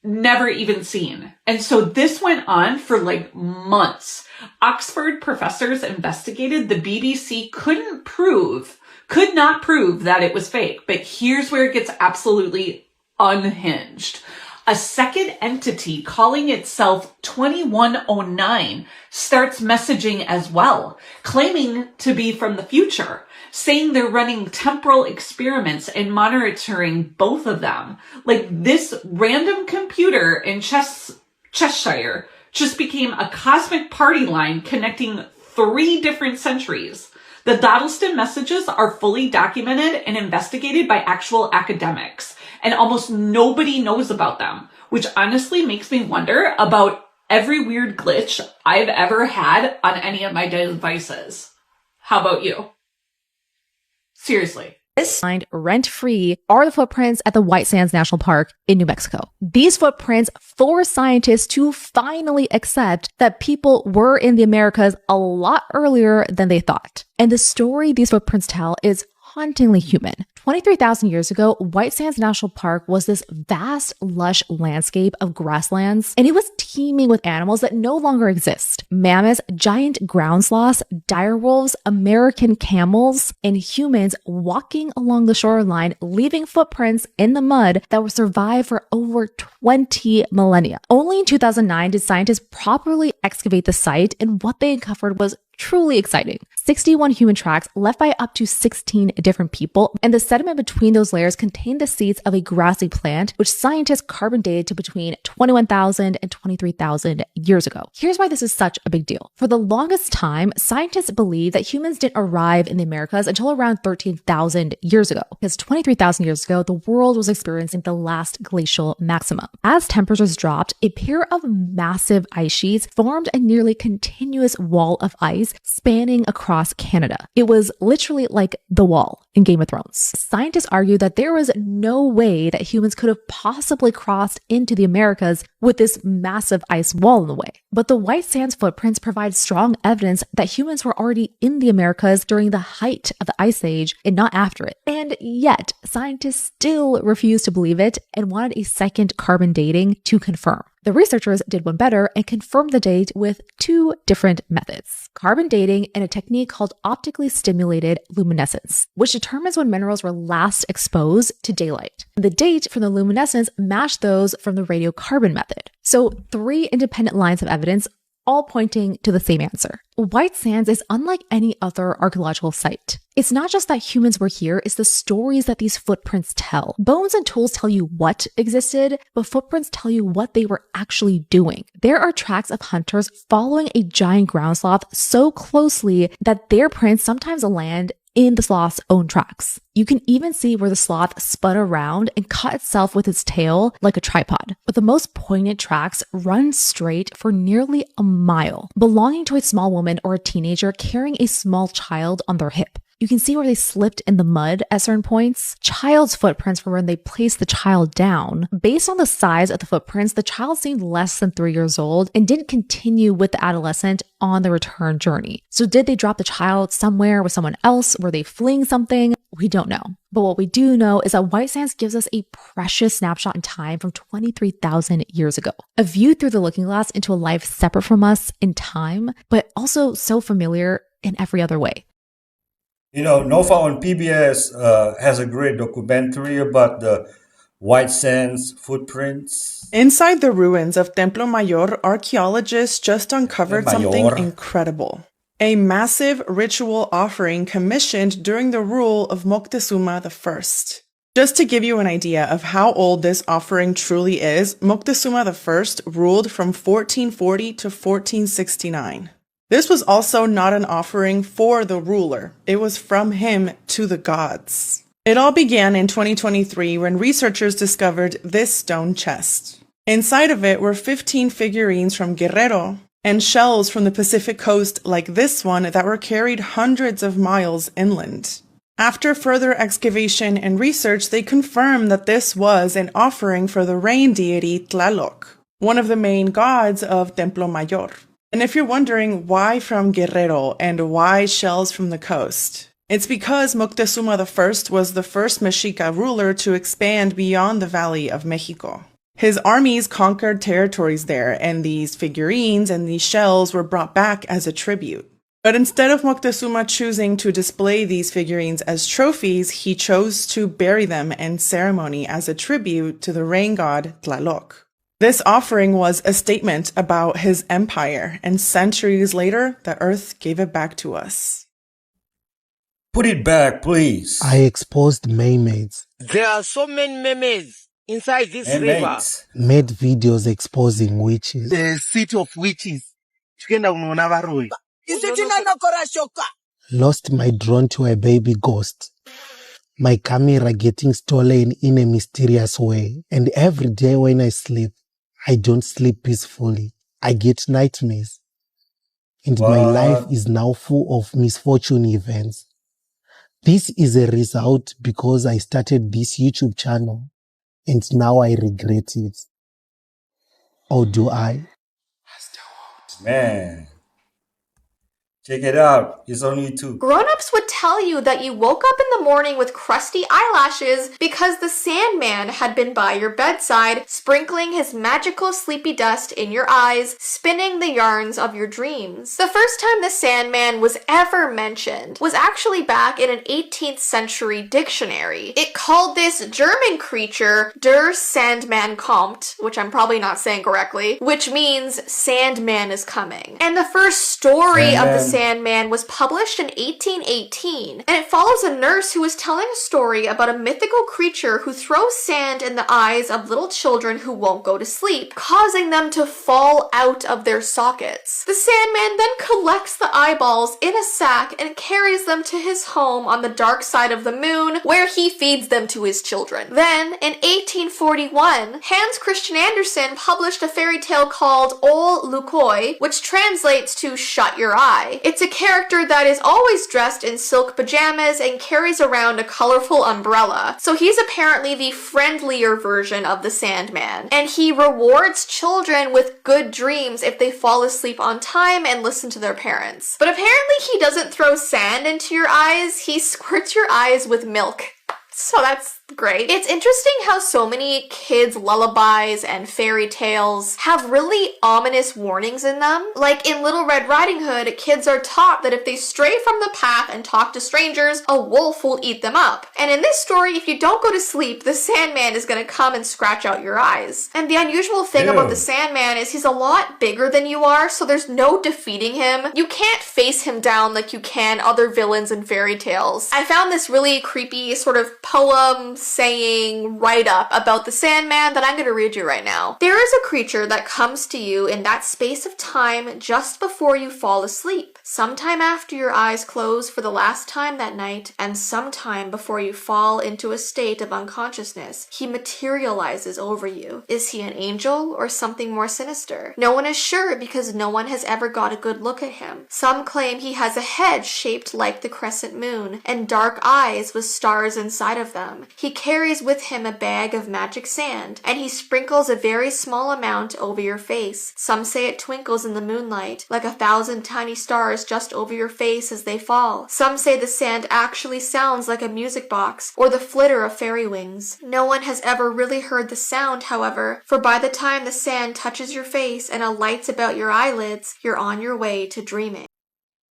never even seen. And so this went on for months. Oxford professors investigated. The BBC could not prove that it was fake. But here's where it gets absolutely unhinged. A second entity calling itself 2109 starts messaging as well, claiming to be from the future, saying they're running temporal experiments and monitoring both of them. This random computer in Cheshire just became a cosmic party line connecting 3 different centuries. The Dodleston messages are fully documented and investigated by actual academics, and almost nobody knows about them, which honestly makes me wonder about every weird glitch I've ever had on any of my devices. How about you? Seriously. Find rent-free are the footprints at the White Sands National Park in New Mexico. These footprints force scientists to finally accept that people were in the Americas a lot earlier than they thought. And the story these footprints tell is hauntingly human. 23,000 years ago, White Sands National Park was this vast, lush landscape of grasslands, and it was teeming with animals that no longer exist. Mammoths, giant ground sloths, direwolves, American camels, and humans walking along the shoreline, leaving footprints in the mud that would survive for over 20 millennia. Only in 2009 did scientists properly excavate the site, and what they uncovered was truly exciting. 61 human tracks left by up to 16 different people, and the sediment between those layers contained the seeds of a grassy plant, which scientists carbon dated to between 21,000 and 23,000 years ago. Here's why this is such a big deal. For the longest time, scientists believed that humans didn't arrive in the Americas until around 13,000 years ago, because 23,000 years ago, the world was experiencing the last glacial maximum. As temperatures dropped, a pair of massive ice sheets formed a nearly continuous wall of ice spanning across Canada. It was literally like the wall in Game of Thrones. Scientists argue that there was no way that humans could have possibly crossed into the Americas with this massive ice wall in the way. But the White Sands footprints provide strong evidence that humans were already in the Americas during the height of the Ice Age and not after it. And yet, scientists still refused to believe it and wanted a second carbon dating to confirm. The researchers did one better and confirmed the date with two different methods: carbon dating and a technique called optically stimulated luminescence, which determines when minerals were last exposed to daylight. The date from the luminescence matched those from the radiocarbon method. So 3 independent lines of evidence, all pointing to the same answer. White Sands is unlike any other archaeological site. It's not just that humans were here, it's the stories that these footprints tell. Bones and tools tell you what existed, but footprints tell you what they were actually doing. There are tracks of hunters following a giant ground sloth so closely that their prints sometimes land in the sloth's own tracks. You can even see where the sloth spun around and caught itself with its tail like a tripod. But the most poignant tracks run straight for nearly a mile, belonging to a small woman or a teenager carrying a small child on their hip. You can see where they slipped in the mud at certain points. Child's footprints were when they placed the child down. Based on the size of the footprints, the child seemed less than 3 years old and didn't continue with the adolescent on the return journey. So did they drop the child somewhere with someone else? Were they fleeing something? We don't know. But what we do know is that White Sands gives us a precious snapshot in time from 23,000 years ago. A view through the looking glass into a life separate from us in time, but also so familiar in every other way. You know, Nova on PBS has a great documentary about the White Sands footprints. Inside the ruins of Templo Mayor, archaeologists just uncovered something incredible. A massive ritual offering commissioned during the rule of Moctezuma I. Just to give you an idea of how old this offering truly is, Moctezuma I ruled from 1440 to 1469. This was also not an offering for the ruler. It was from him to the gods. It all began in 2023 when researchers discovered this stone chest. Inside of it were 15 figurines from Guerrero and shells from the Pacific coast like this one that were carried hundreds of miles inland. After further excavation and research, they confirmed that this was an offering for the rain deity Tlaloc, one of the main gods of Templo Mayor. And if you're wondering why from Guerrero and why shells from the coast, it's because Moctezuma I was the first Mexica ruler to expand beyond the Valley of Mexico. His armies conquered territories there, and these figurines and these shells were brought back as a tribute. But instead of Moctezuma choosing to display these figurines as trophies, he chose to bury them in ceremony as a tribute to the rain god Tlaloc. This offering was a statement about his empire, and centuries later, the earth gave it back to us. Put it back, please. I exposed mermaids. There are so many mermaids inside this river. Made videos exposing witches. The city of witches. Lost my drone to a baby ghost. My camera getting stolen in a mysterious way. And every day when I sleep, I don't sleep peacefully. I get nightmares. And my life is now full of misfortune events. This is a result because I started this YouTube channel and now I regret it. Or do I? Man. Check it out. It's on YouTube. Grown-ups would tell you that you woke up in the morning with crusty eyelashes because the Sandman had been by your bedside, sprinkling his magical sleepy dust in your eyes, spinning the yarns of your dreams. The first time the Sandman was ever mentioned was actually back in an 18th century dictionary. It called this German creature Der Sandman kommt, which I'm probably not saying correctly, which means Sandman is coming. And the first story of the Sandman was published in 1818, and it follows a nurse who is telling a story about a mythical creature who throws sand in the eyes of little children who won't go to sleep, causing them to fall out of their sockets. The Sandman then collects the eyeballs in a sack and carries them to his home on the dark side of the moon, where he feeds them to his children. Then, in 1841, Hans Christian Andersen published a fairy tale called Ole Lukøj, which translates to Shut Your Eye. It's a character that is always dressed in silk pajamas and carries around a colorful umbrella. So he's apparently the friendlier version of the Sandman, and he rewards children with good dreams if they fall asleep on time and listen to their parents. But apparently he doesn't throw sand into your eyes, he squirts your eyes with milk. So that's great. It's interesting how so many kids' lullabies and fairy tales have really ominous warnings in them. Like in Little Red Riding Hood, kids are taught that if they stray from the path and talk to strangers, a wolf will eat them up. And in this story, if you don't go to sleep, the Sandman is going to come and scratch out your eyes. And the unusual thing about the Sandman is he's a lot bigger than you are, so there's no defeating him. You can't face him down like you can other villains in fairy tales. I found this really creepy sort of poem saying write-up about the Sandman that I'm going to read you right now. There is a creature that comes to you in that space of time just before you fall asleep, sometime after your eyes close for the last time that night, and sometime before you fall into a state of unconsciousness. He materializes over you. Is he an angel or something more sinister? No one is sure because no one has ever got a good look at him. Some claim he has a head shaped like the crescent moon and dark eyes with stars inside of them. He carries with him a bag of magic sand, and he sprinkles a very small amount over your face. Some say it twinkles in the moonlight, like 1,000 tiny stars just over your face as they fall. Some say the sand actually sounds like a music box, or the flitter of fairy wings. No one has ever really heard the sound, however, for by the time the sand touches your face and alights about your eyelids, you're on your way to dreaming.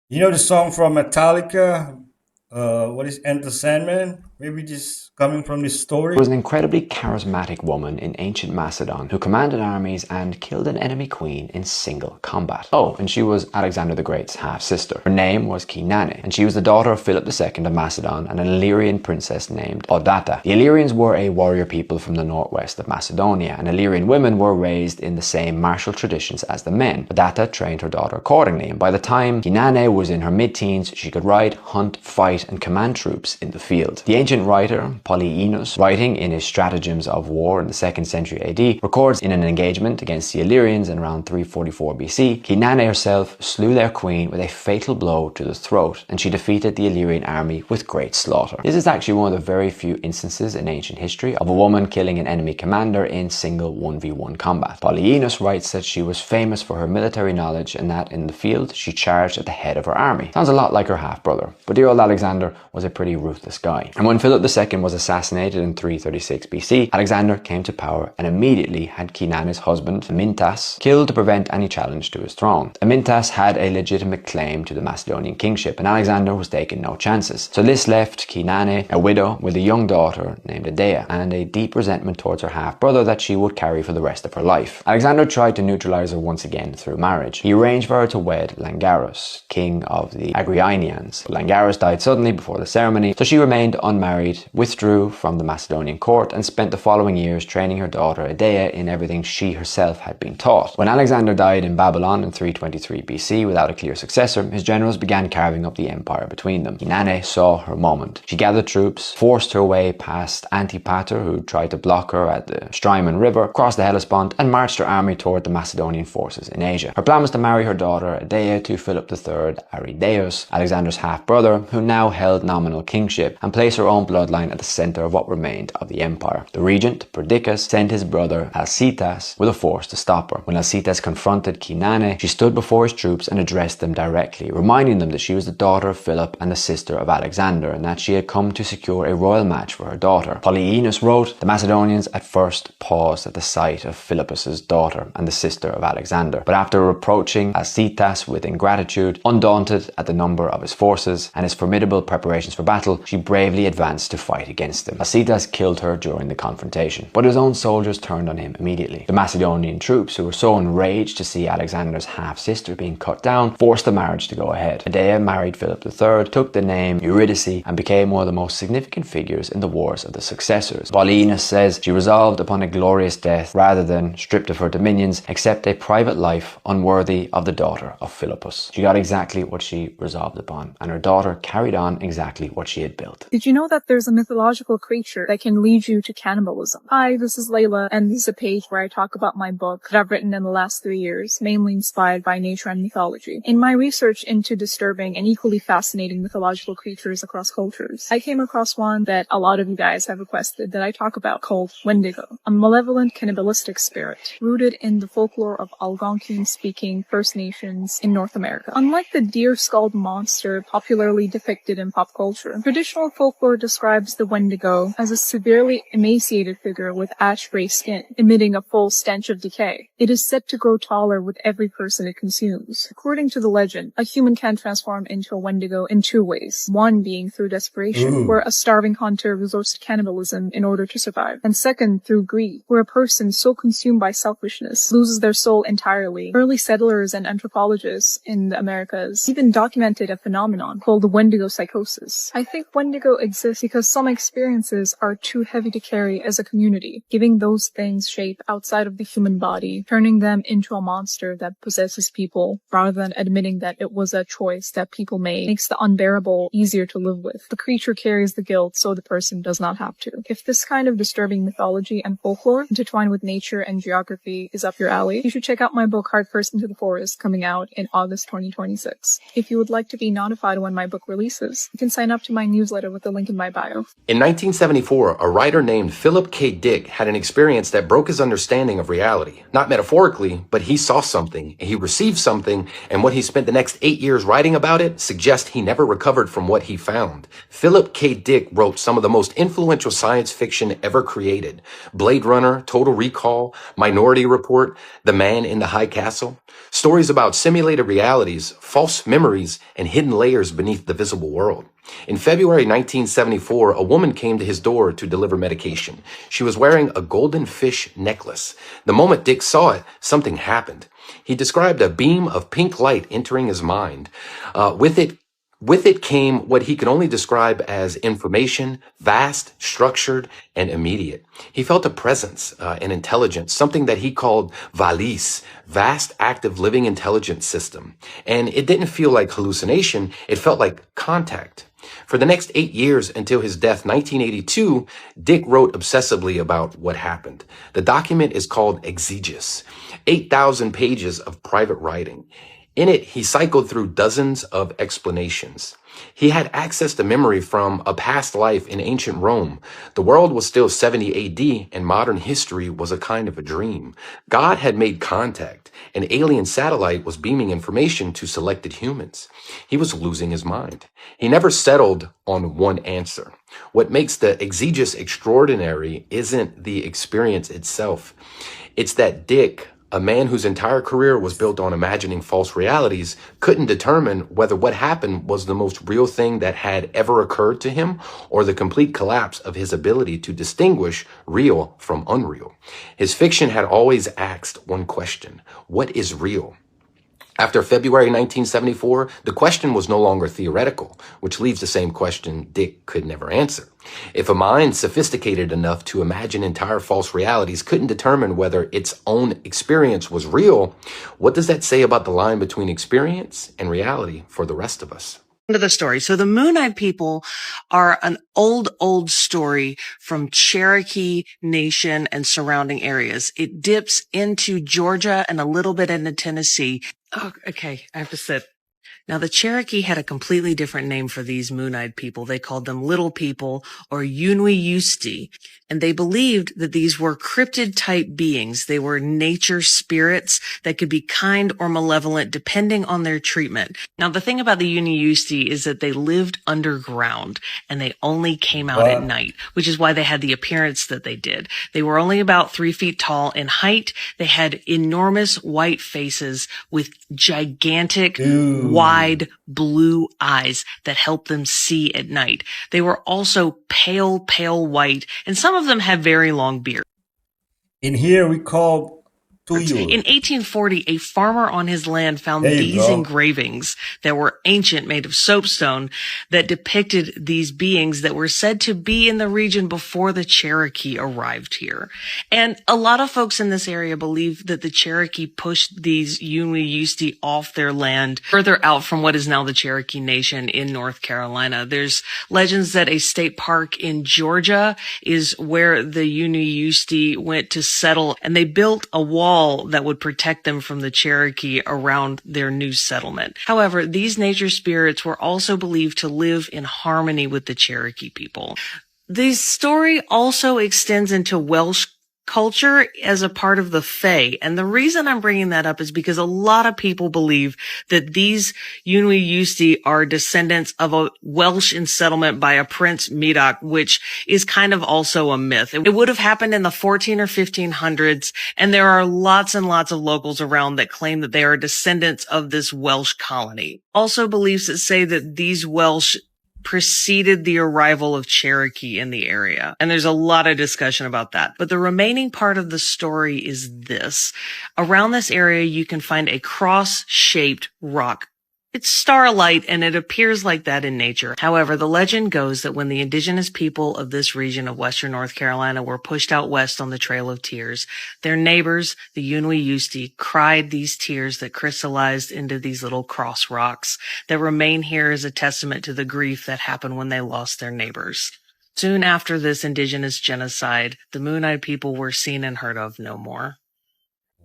You know the song from Metallica? What is Enter Sandman? Maybe just coming from this story. Was an incredibly charismatic woman in ancient Macedon who commanded armies and killed an enemy queen in single combat. Oh, and she was Alexander the Great's half-sister. Her name was Kinane, and she was the daughter of Philip II of Macedon and an Illyrian princess named Odata. The Illyrians were a warrior people from the northwest of Macedonia, and Illyrian women were raised in the same martial traditions as the men. Odata trained her daughter accordingly, and by the time Kinane was in her mid-teens, she could ride, hunt, fight, and command troops in the field. The ancient writer Polyaenus, writing in his Stratagems of War in the 2nd century AD, records in an engagement against the Illyrians in around 344 BC, Kinane herself slew their queen with a fatal blow to the throat, and she defeated the Illyrian army with great slaughter. This is actually one of the very few instances in ancient history of a woman killing an enemy commander in single 1v1 combat. Polyaenus writes that she was famous for her military knowledge and that in the field she charged at the head of her army. Sounds a lot like her half-brother, but dear old Alexander was a pretty ruthless guy. And when Philip II was assassinated in 336 BC, Alexander came to power and immediately had Kinane's husband, Amyntas, killed to prevent any challenge to his throne. Amyntas had a legitimate claim to the Macedonian kingship, and Alexander was taking no chances. So this left Kinane a widow with a young daughter named Edea, and a deep resentment towards her half-brother that she would carry for the rest of her life. Alexander tried to neutralize her once again through marriage. He arranged for her to wed Langarus, king of the Agrianians. Langarus died suddenly before the ceremony, so she remained unmarried, withdrew from the Macedonian court, and spent the following years training her daughter Edea in everything she herself had been taught. When Alexander died in Babylon in 323 BC without a clear successor, his generals began carving up the empire between them. Kinane saw her moment. She gathered troops, forced her way past Antipater, who tried to block her at the Strymon River, crossed the Hellespont, and marched her army toward the Macedonian forces in Asia. Her plan was to marry her daughter Edea to Philip III Aridaeus, Alexander's half-brother, who now held nominal kingship, and place her own own bloodline at the center of what remained of the empire. The regent, Perdiccas, sent his brother Alcetas with a force to stop her. When Alcetas confronted Kinane, she stood before his troops and addressed them directly, reminding them that she was the daughter of Philip and the sister of Alexander, and that she had come to secure a royal match for her daughter. Polyenus wrote, the Macedonians at first paused at the sight of Philippus's daughter and the sister of Alexander, but after reproaching Alcetas with ingratitude, undaunted at the number of his forces and his formidable preparations for battle, she bravely advanced to fight against him. Alcetas killed her during the confrontation, but his own soldiers turned on him immediately. The Macedonian troops, who were so enraged to see Alexander's half-sister being cut down, forced the marriage to go ahead. Medea married Philip III, took the name Eurydice, and became one of the most significant figures in the wars of the successors. Polyenus says she resolved upon a glorious death rather than, stripped of her dominions, accept a private life unworthy of the daughter of Philippus. She got exactly what she resolved upon, and her daughter carried on exactly what she had built. Did you know that there's a mythological creature that can lead you to cannibalism? Hi, this is Layla, and this is a page where I talk about my book that I've written in the last 3 years, mainly inspired by nature and mythology. In my research into disturbing and equally fascinating mythological creatures across cultures, I came across one that a lot of you guys have requested that I talk about, called Wendigo, a malevolent cannibalistic spirit rooted in the folklore of Algonquian-speaking First Nations in North America. Unlike the deer-skulled monster popularly depicted in pop culture, traditional folklore describes the Wendigo as a severely emaciated figure with ash-gray skin, emitting a full stench of decay. It is said to grow taller with every person it consumes. According to the legend, a human can transform into a Wendigo in 2 ways. One being through desperation, where a starving hunter resorts to cannibalism in order to survive. And second, through greed, where a person so consumed by selfishness loses their soul entirely. Early settlers and anthropologists in the Americas even documented a phenomenon called the Wendigo psychosis. I think Wendigo exists because some experiences are too heavy to carry as a community, giving those things shape outside of the human body, turning them into a monster that possesses people, rather than admitting that it was a choice that people made, makes the unbearable easier to live with. The creature carries the guilt, so the person does not have to. If this kind of disturbing mythology and folklore intertwined with nature and geography is up your alley, you should check out my book Heart First Into the Forest, coming out in August 2026. If you would like to be notified when my book releases, you can sign up to my newsletter with the link in my bio. In 1974, a writer named Philip K. Dick had an experience that broke his understanding of reality. Not metaphorically, but he saw something, he received something, and what he spent the next 8 years writing about it suggests he never recovered from what he found. Philip K. Dick wrote some of the most influential science fiction ever created. Blade Runner, Total Recall, Minority Report, The Man in the High Castle. Stories about simulated realities, false memories, and hidden layers beneath the visible world. In February 1974, a woman came to his door to deliver medication. She was wearing a golden fish necklace. The moment Dick saw it, something happened. He described a beam of pink light entering his mind. With it came what he could only describe as information, vast, structured, and immediate. He felt a presence, an intelligence, something that he called Valis, vast, active, living intelligence system. And it didn't feel like hallucination, it felt like contact. For the next 8 years until his death, 1982, Dick wrote obsessively about what happened. The document is called Exegesis, 8,000 pages of private writing. In it, he cycled through dozens of explanations. He had access to memory from a past life in ancient Rome. The world was still 70 AD, and modern history was a kind of a dream. God had made contact. An alien satellite was beaming information to selected humans. He was losing his mind. He never settled on one answer. What makes the exegesis extraordinary isn't the experience itself. It's that Dick, a man whose entire career was built on imagining false realities, couldn't determine whether what happened was the most real thing that had ever occurred to him or the complete collapse of his ability to distinguish real from unreal. His fiction had always asked one question: what is real? After February 1974, the question was no longer theoretical, which leaves the same question Dick could never answer. If a mind sophisticated enough to imagine entire false realities couldn't determine whether its own experience was real, what does that say about the line between experience and reality for the rest of us? Into the story. So the Moonite people are an old story from Cherokee Nation and surrounding areas. It dips into Georgia and a little bit into Tennessee. Oh, okay. I have to sit. Now, the Cherokee had a completely different name for these moon-eyed people. They called them little people, or Yunwi-Yusti, and they believed that these were cryptid-type beings. They were nature spirits that could be kind or malevolent depending on their treatment. Now, the thing about the Yunwi-Yusti is that they lived underground, and they only came out at night, which is why they had the appearance that they did. They were only about 3 feet tall in height. They had enormous white faces with gigantic, wide blue eyes that helped them see at night. They were also pale, pale white, and some of them had very long beards. In here we call Tuyo. In 1840, a farmer on his land found these engravings that were ancient, made of soapstone, that depicted these beings that were said to be in the region before the Cherokee arrived here. And a lot of folks in this area believe that the Cherokee pushed these Yunwi-Yusti off their land further out from what is now the Cherokee Nation in North Carolina. There's legends that a state park in Georgia is where the Yunwi-Yusti went to settle, and they built a wall that would protect them from the Cherokee around their new settlement. However, these nature spirits were also believed to live in harmony with the Cherokee people. The story also extends into Welsh culture as a part of the Fae. And the reason I'm bringing that up is because a lot of people believe that these Yunwi-Yusti are descendants of a Welsh settlement by a Prince Medoc, which is kind of also a myth. It would have happened in the 14 or 1500s, and there are lots and lots of locals around that claim that they are descendants of this Welsh colony. Also beliefs that say that these Welsh preceded the arrival of Cherokee in the area. And there's a lot of discussion about that. But the remaining part of the story is this. Around this area, you can find a cross-shaped rock. It's starlight, and it appears like that in nature. However, the legend goes that when the indigenous people of this region of western North Carolina were pushed out west on the Trail of Tears, their neighbors, the Yunwi-Yusti, cried these tears that crystallized into these little cross rocks that remain here as a testament to the grief that happened when they lost their neighbors. Soon after this indigenous genocide, the Moon-Eyed people were seen and heard of no more.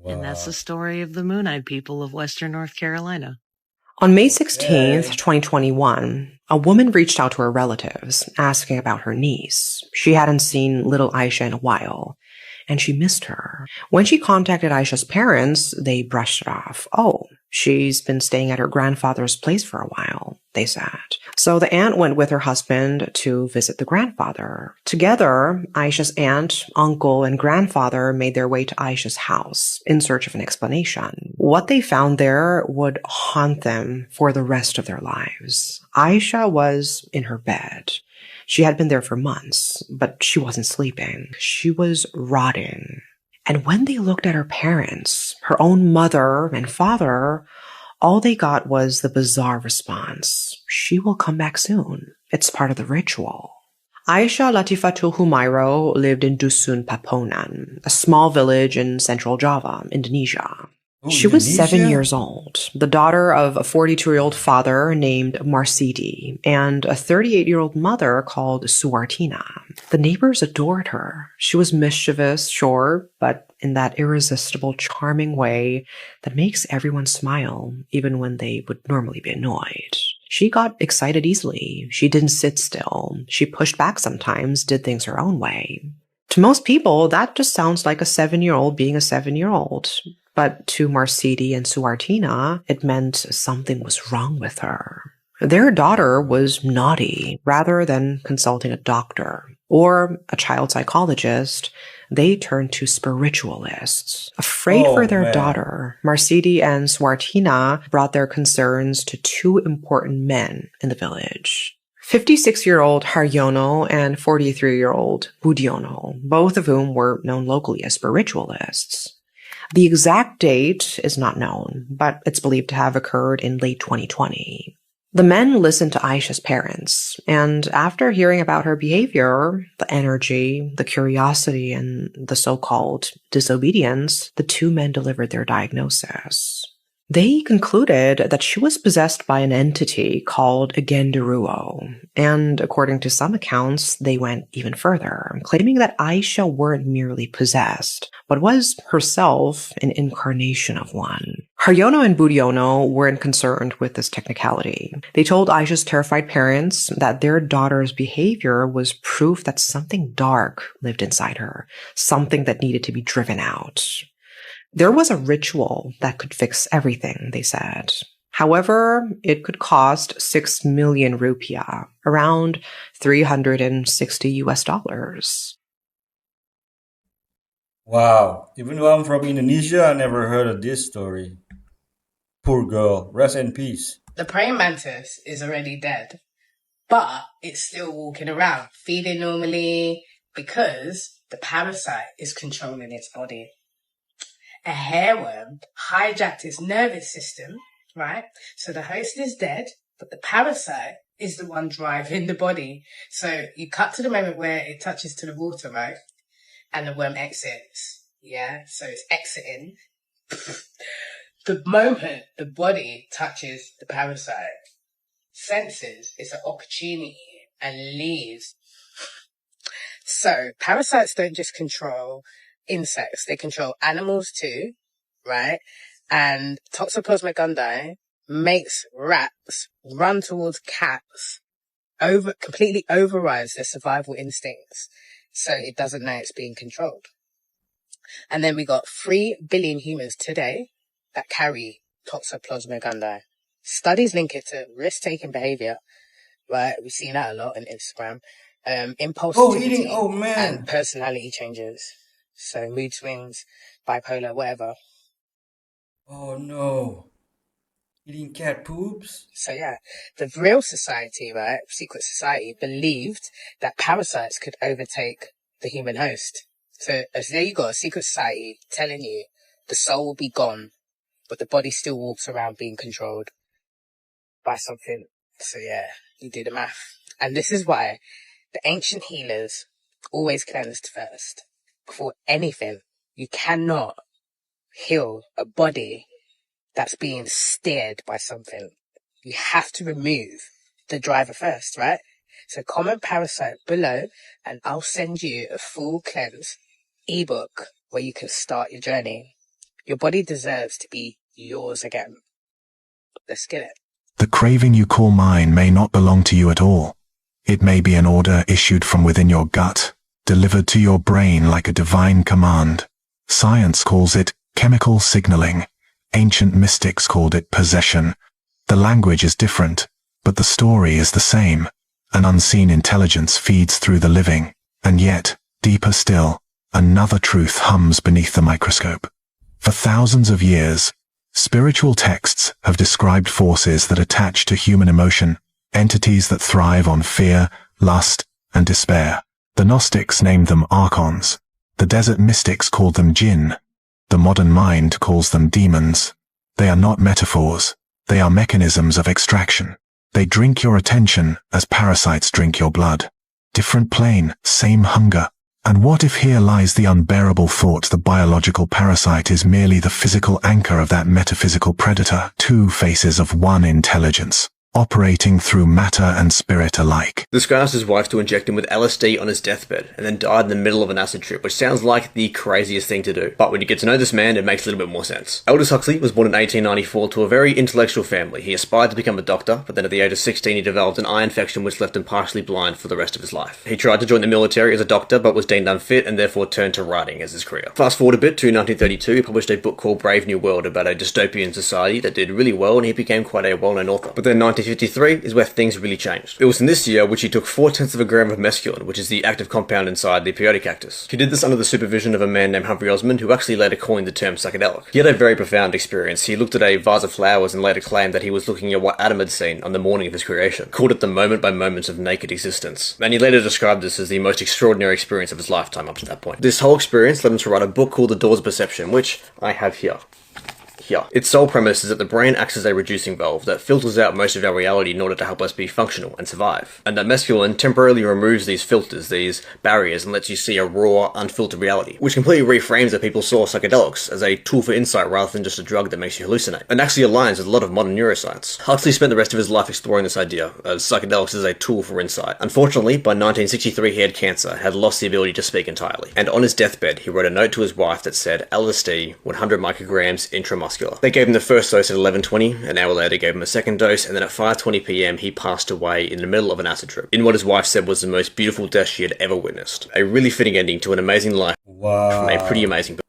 Wow. And that's the story of the Moon-Eyed people of western North Carolina. On May 16th, 2021, a woman reached out to her relatives asking about her niece. She hadn't seen little Aisha in a while, and she missed her. When she contacted Aisha's parents, they brushed it off. Oh, she's been staying at her grandfather's place for a while, they said. So the aunt went with her husband to visit the grandfather. Together, Aisha's aunt, uncle, and grandfather made their way to Aisha's house in search of an explanation. What they found there would haunt them for the rest of their lives. Aisha was in her bed. She had been there for months, but she wasn't sleeping. She was rotting. And when they looked at her parents, her own mother and father, all they got was the bizarre response. She will come back soon. It's part of the ritual. Aisha Latifatul Humairo lived in Dusun Paponan, a small village in central Java, Indonesia. She was 7 years old, the daughter of a 42-year-old father named Marsidi and a 38-year-old mother called Suartina. The neighbors adored her. She was mischievous, sure, but in that irresistible, charming way that makes everyone smile, even when they would normally be annoyed. She got excited easily. She didn't sit still. She pushed back sometimes, did things her own way. To most people, that just sounds like a 7-year-old being a 7-year-old. But to Marsidi and Suartina, it meant something was wrong with her. Their daughter was naughty. Rather than consulting a doctor or a child psychologist, they turned to spiritualists. Afraid for their daughter, Marsidi and Suartina brought their concerns to two important men in the village. 56-year-old Haryono and 43-year-old Budiono, both of whom were known locally as spiritualists. The exact date is not known, but it's believed to have occurred in late 2020. The men listened to Aisha's parents, and after hearing about her behavior, the energy, the curiosity, and the so-called disobedience, the two men delivered their diagnosis. They concluded that she was possessed by an entity called Genderuo, and according to some accounts, they went even further, claiming that Aisha weren't merely possessed, but was herself an incarnation of one. Haryono and Budiono weren't concerned with this technicality. They told Aisha's terrified parents that their daughter's behavior was proof that something dark lived inside her, something that needed to be driven out. There was a ritual that could fix everything, they said. However, it could cost 6 million rupiah, around $360. Wow, even though I'm from Indonesia, I never heard of this story. Poor girl, rest in peace. The praying mantis is already dead, but it's still walking around, feeding normally, because the parasite is controlling its body. A hairworm hijacked its nervous system, right? So the host is dead, but the parasite is the one driving the body. So you cut to the moment where it touches to the water, right? And the worm exits. Yeah, so it's exiting. The moment the body touches the parasite, senses it's an opportunity and leaves. So parasites don't just control insects, they control animals too, right? And Toxoplasma gondii makes rats run towards cats, completely overrides their survival instincts, so it doesn't know it's being controlled. And then we got 3 billion humans today that carry Toxoplasma gondii. Studies link it to risk-taking behavior, right? We've seen that a lot on Instagram. Impulsivity and personality changes. So mood swings, bipolar, whatever. Oh no. Eating cat poops? So yeah, the real society, right, secret society, believed that parasites could overtake the human host. So there you go, a secret society telling you the soul will be gone, but the body still walks around being controlled by something. So yeah, you do the math. And this is why the ancient healers always cleansed first. Before anything, you cannot heal a body that's being steered by something. You have to remove the driver first, right? So comment parasite below and I'll send you a full cleanse ebook where you can start your journey. Your body deserves to be yours again. Let's get it. The craving you call mine may not belong to you at all. It may be an order issued from within your gut, delivered to your brain like a divine command. Science calls it chemical signaling. Ancient mystics called it possession. The language is different, but the story is the same. An unseen intelligence feeds through the living, and yet, deeper still, another truth hums beneath the microscope. For thousands of years, spiritual texts have described forces that attach to human emotion, entities that thrive on fear, lust, and despair. The Gnostics named them archons. The desert mystics called them jinn. The modern mind calls them demons. They are not metaphors. They are mechanisms of extraction. They drink your attention as parasites drink your blood. Different plane, same hunger. And what if here lies the unbearable thought the biological parasite is merely the physical anchor of that metaphysical predator? Two faces of one intelligence, operating through matter and spirit alike. This guy asked his wife to inject him with LSD on his deathbed, and then died in the middle of an acid trip, which sounds like the craziest thing to do. But when you get to know this man, it makes a little bit more sense. Aldous Huxley was born in 1894 to a very intellectual family. He aspired to become a doctor, but then at the age of 16 he developed an eye infection which left him partially blind for the rest of his life. He tried to join the military as a doctor, but was deemed unfit and therefore turned to writing as his career. Fast forward a bit to 1932, he published a book called Brave New World about a dystopian society that did really well, and he became quite a well-known author. But then 1953 is where things really changed. It was in this year which he took 0.4 grams of mescaline, which is the active compound inside the peyote cactus. He did this under the supervision of a man named Humphrey Osmond, who actually later coined the term psychedelic. He had a very profound experience. He looked at a vase of flowers and later claimed that he was looking at what Adam had seen on the morning of his creation, called it the moment by moments of naked existence. And he later described this as the most extraordinary experience of his lifetime up to that point. This whole experience led him to write a book called The Doors of Perception, which I have here. here. Its sole premise is that the brain acts as a reducing valve that filters out most of our reality in order to help us be functional and survive. And that mescaline temporarily removes these filters, these barriers, and lets you see a raw, unfiltered reality, which completely reframes that people saw psychedelics as a tool for insight rather than just a drug that makes you hallucinate, and actually aligns with a lot of modern neuroscience. Huxley spent the rest of his life exploring this idea, as psychedelics as a tool for insight. Unfortunately, by 1963 he had cancer, had lost the ability to speak entirely, and on his deathbed he wrote a note to his wife that said, LSD, 100 micrograms intramuscular. They gave him the first dose at 11:20, an hour later gave him a second dose, and then at 5:20 PM he passed away in the middle of an acid trip, in what his wife said was the most beautiful death she had ever witnessed. A really fitting ending to an amazing life from a pretty amazing person.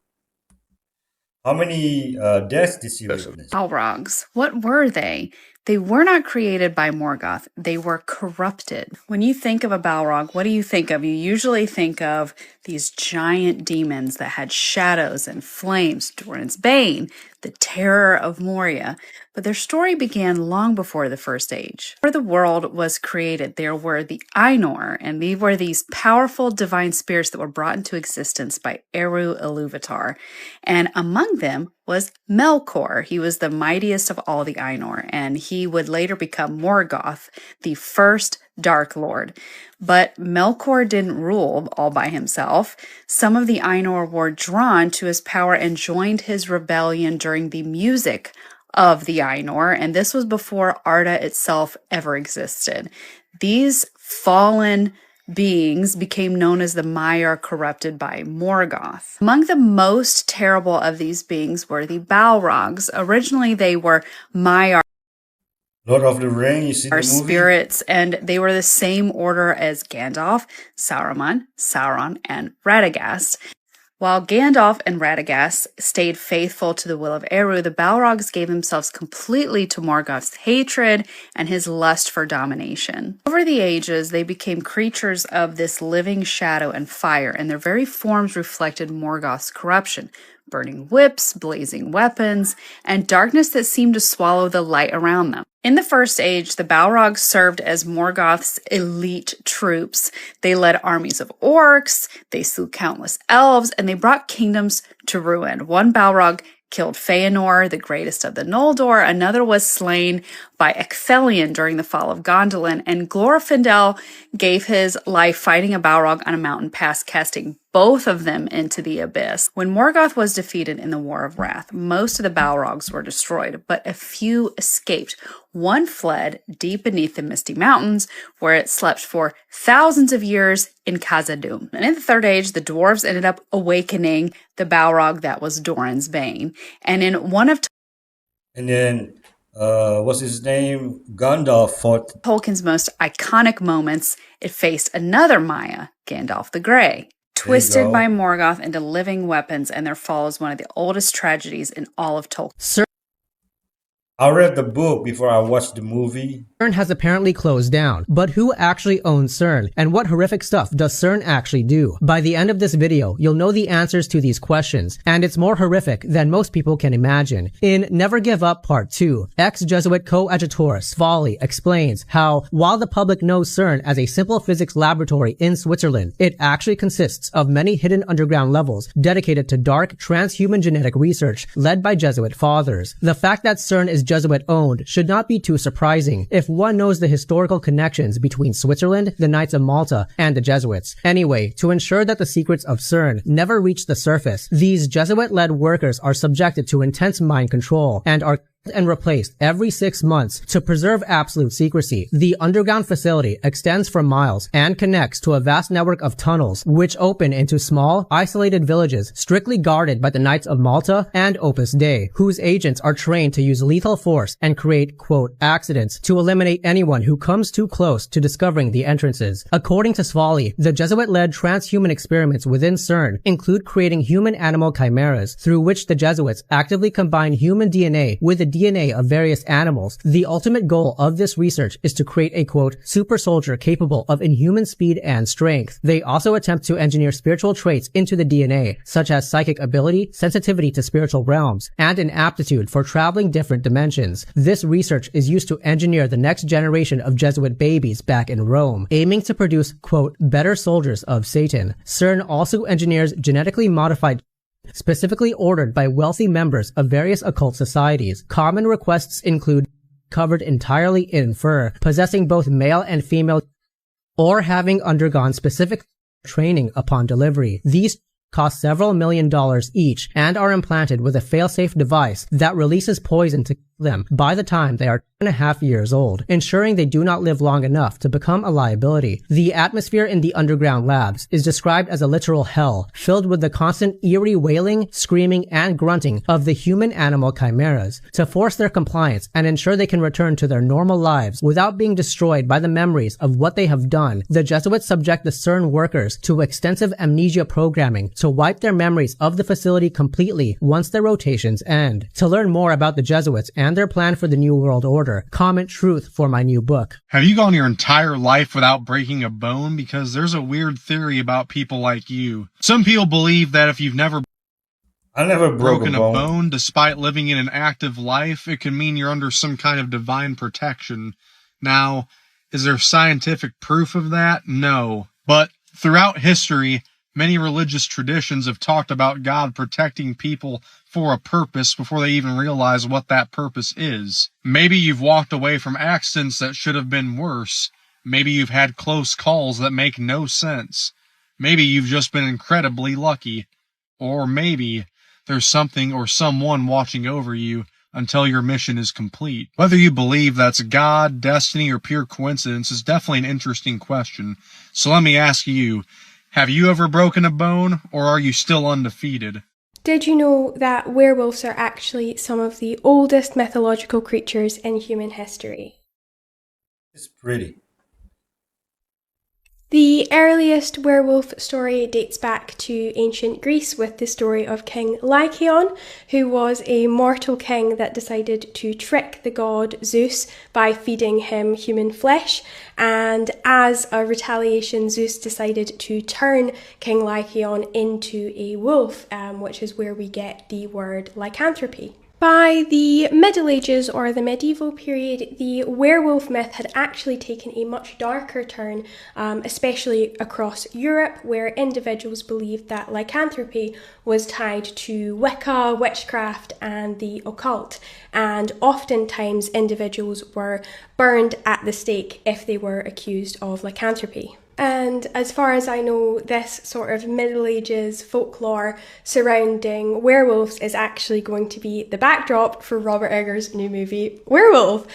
How many deaths did you witness? Balrogs. What were they? They were not created by Morgoth. They were corrupted. When you think of a Balrog, what do you think of? You usually think of these giant demons that had shadows and flames, Doran's Bane, the terror of Moria. But their story began long before the First Age. Before the world was created, there were the Ainur, and they were these powerful divine spirits that were brought into existence by Eru Ilúvatar. And among them was Melkor. He was the mightiest of all the Ainur, and he would later become Morgoth, the first Dark Lord. But Melkor didn't rule all by himself. Some of the Ainur were drawn to his power and joined his rebellion during the music of the Ainur, and this was before Arda itself ever existed. These fallen beings became known as the Maiar, corrupted by Morgoth. Among the most terrible of these beings were the Balrogs. Originally, they were Maiar, Lord of the Ring, you see the movie? Spirits, and they were the same order as Gandalf, Sauron, and Radagast. While Gandalf and Radagast stayed faithful to the will of Eru, the Balrogs gave themselves completely to Morgoth's hatred and his lust for domination. Over the ages, they became creatures of this living shadow and fire, and their very forms reflected Morgoth's corruption. Burning whips, blazing weapons, and darkness that seemed to swallow the light around them. In the First Age, the Balrogs served as Morgoth's elite troops. They led armies of orcs, they slew countless elves, and they brought kingdoms to ruin. One Balrog killed Feanor, the greatest of the Noldor. Another was slain by Ecthelion during the fall of Gondolin, and Glorfindel gave his life fighting a Balrog on a mountain pass, casting both of them into the abyss. When Morgoth was defeated in the War of Wrath, most of the Balrogs were destroyed, but a few escaped. One fled deep beneath the Misty Mountains, where it slept for thousands of years in Khazad-dûm. And in the Third Age, the dwarves ended up awakening the Balrog that was Doran's Bane. And in one of And then, what's his name? Gandalf fought Tolkien's most iconic moments, it faced another Maya, Gandalf the Grey. Twisted by Morgoth into living weapons, and their fall is one of the oldest tragedies in all of Tolkien. I read the book before I watched the movie. CERN has apparently closed down, but who actually owns CERN, and what horrific stuff does CERN actually do? By the end of this video, you'll know the answers to these questions, and it's more horrific than most people can imagine. In Never Give Up Part 2, ex-Jesuit coadjutor Svalli explains how, while the public knows CERN as a simple physics laboratory in Switzerland, it actually consists of many hidden underground levels dedicated to dark transhuman genetic research led by Jesuit fathers. The fact that CERN is Jesuit-owned should not be too surprising if one knows the historical connections between Switzerland, the Knights of Malta, and the Jesuits. Anyway, to ensure that the secrets of CERN never reach the surface, these Jesuit-led workers are subjected to intense mind control and are and replaced every 6 months to preserve absolute secrecy. The underground facility extends for miles and connects to a vast network of tunnels which open into small, isolated villages strictly guarded by the Knights of Malta and Opus Dei, whose agents are trained to use lethal force and create, quote, accidents to eliminate anyone who comes too close to discovering the entrances. According to Svalli, the Jesuit-led transhuman experiments within CERN include creating human-animal chimeras through which the Jesuits actively combine human DNA with the DNA of various animals. The ultimate goal of this research is to create a, quote, super soldier capable of inhuman speed and strength. They also attempt to engineer spiritual traits into the DNA, such as psychic ability, sensitivity to spiritual realms, and an aptitude for traveling different dimensions. This research is used to engineer the next generation of Jesuit babies back in Rome, aiming to produce, quote, better soldiers of Satan. CERN also engineers genetically modified specifically ordered by wealthy members of various occult societies. Common requests include covered entirely in fur, possessing both male and female, or having undergone specific training upon delivery. These cost several $1 million each and are implanted with a fail-safe device that releases poison to kill them by the time they are 2.5 years old, ensuring they do not live long enough to become a liability. The atmosphere in the underground labs is described as a literal hell, filled with the constant eerie wailing, screaming, and grunting of the human-animal chimeras. To force their compliance and ensure they can return to their normal lives without being destroyed by the memories of what they have done, the Jesuits subject the CERN workers to extensive amnesia programming to wipe their memories of the facility completely once their rotations end. To learn more about the Jesuits and their plan for the New World Order, comment truth for my new book. Have you gone your entire life without breaking a bone? Because there's a weird theory about people like you. Some people believe that if you've never broken a bone despite living in an active life, it can mean you're under some kind of divine protection. Now, is there scientific proof of that? No. But throughout history, many religious traditions have talked about God protecting people for a purpose before they even realize what that purpose is. Maybe you've walked away from accidents that should have been worse. Maybe you've had close calls that make no sense. Maybe you've just been incredibly lucky. Or maybe there's something or someone watching over you until your mission is complete. Whether you believe that's God, destiny, or pure coincidence is definitely an interesting question. So let me ask you, have you ever broken a bone, or are you still undefeated? Did you know that werewolves are actually some of the oldest mythological creatures in human history? It's pretty. The earliest werewolf story dates back to ancient Greece with the story of King Lycaon, who was a mortal king that decided to trick the god Zeus by feeding him human flesh. And as a retaliation, Zeus decided to turn King Lycaon into a wolf, which is where we get the word lycanthropy. By the Middle Ages or the medieval period, the werewolf myth had actually taken a much darker turn, especially across Europe, where individuals believed that lycanthropy was tied to Wicca, witchcraft, and the occult, and oftentimes individuals were burned at the stake if they were accused of lycanthropy. And as far as I know, this sort of Middle Ages folklore surrounding werewolves is actually going to be the backdrop for Robert Eggers' new movie, Werewolf,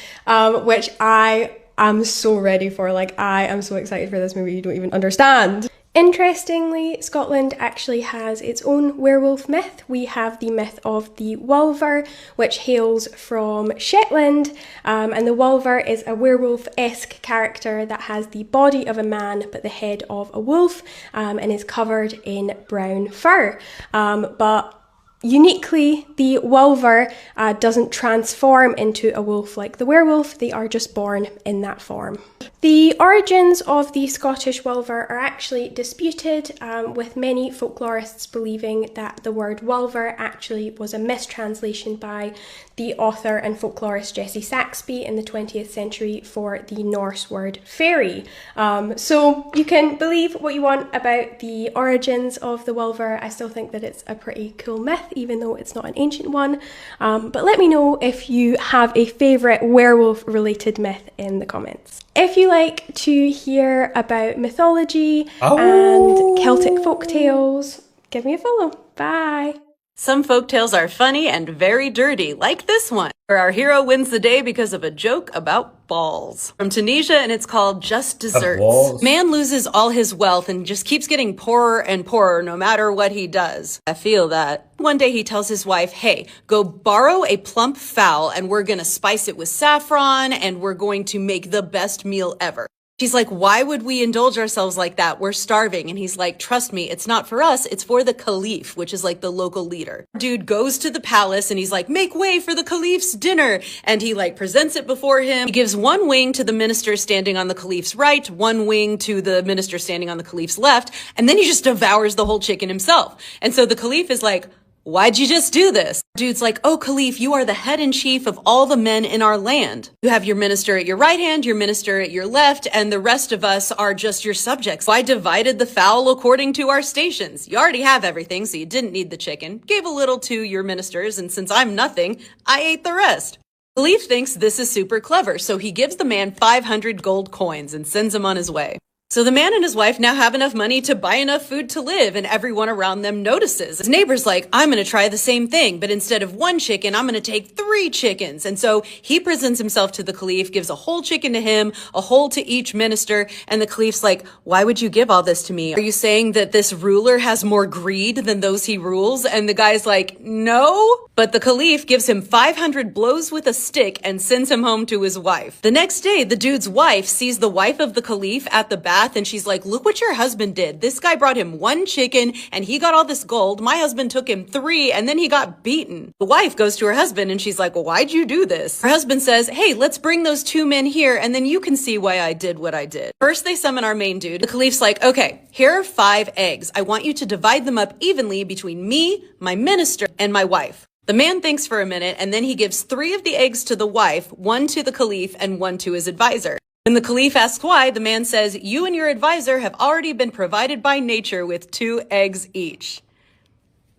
which I am so ready for. Like, I am so excited for this movie, you don't even understand. Interestingly, Scotland actually has its own werewolf myth. We have the myth of the Wolver, which hails from Shetland, and the Wolver is a werewolf-esque character that has the body of a man but the head of a wolf, and is covered in brown fur. But uniquely, the Wolver doesn't transform into a wolf like the werewolf, they are just born in that form. The origins of the Scottish Wolver are actually disputed, with many folklorists believing that the word Wolver actually was a mistranslation by the author and folklorist Jessie Saxby in the 20th century for the Norse word fairy. So you can believe what you want about the origins of the Wolver. I still think that it's a pretty cool myth, even though it's not an ancient one. But let me know if you have a favourite werewolf-related myth in the comments. If you like to hear about mythology and Celtic folktales, give me a follow. Bye! Some folktales are funny and very dirty, like this one, where our hero wins the day because of a joke about balls. From Tunisia, and it's called Just Desserts. Man loses all his wealth and just keeps getting poorer and poorer no matter what he does. I feel that. One day he tells his wife, hey, go borrow a plump fowl and we're gonna spice it with saffron and we're going to make the best meal ever. She's like, why would we indulge ourselves like that? We're starving. And he's like, trust me, it's not for us. It's for the Caliph, which is like the local leader. Dude goes to the palace and he's like, make way for the Caliph's dinner. And he like presents it before him. He gives one wing to the minister standing on the Caliph's right, one wing to the minister standing on the Caliph's left. And then he just devours the whole chicken himself. And so the Caliph is like, why'd you just do this? Dude's like, oh, Caliph, you are the head in chief of all the men in our land. You have your minister at your right hand, your minister at your left, and the rest of us are just your subjects. I divided the fowl according to our stations. You already have everything, so you didn't need the chicken. Gave a little to your ministers, and since I'm nothing, I ate the rest. Caliph thinks this is super clever, so he gives the man 500 gold coins and sends him on his way. So the man and his wife now have enough money to buy enough food to live, and everyone around them notices. His neighbor's like, I'm going to try the same thing, but instead of 1 chicken, I'm going to take 3 chickens. And so he presents himself to the Caliph, gives a whole chicken to him, a whole to each minister, and the Caliph's like, why would you give all this to me? Are you saying that this ruler has more greed than those he rules? And the guy's like, no. But the Caliph gives him 500 blows with a stick and sends him home to his wife. The next day, the dude's wife sees the wife of the Caliph at the bath, and she's like, look what your husband did. This guy brought him 1 chicken and he got all this gold. My husband took him 3 and then he got beaten. The wife goes to her husband and she's like, well, why'd you do this? Her husband says, hey, let's bring those 2 men here and then you can see why I did what I did. First, they summon our main dude. The Caliph's like, okay, here are 5 eggs. I want you to divide them up evenly between me, my minister, and my wife. The man thinks for a minute and then he gives 3 of the eggs to the wife, 1 to the Caliph and 1 to his advisor. When the Caliph asks why, the man says, you and your advisor have already been provided by nature with 2 eggs each.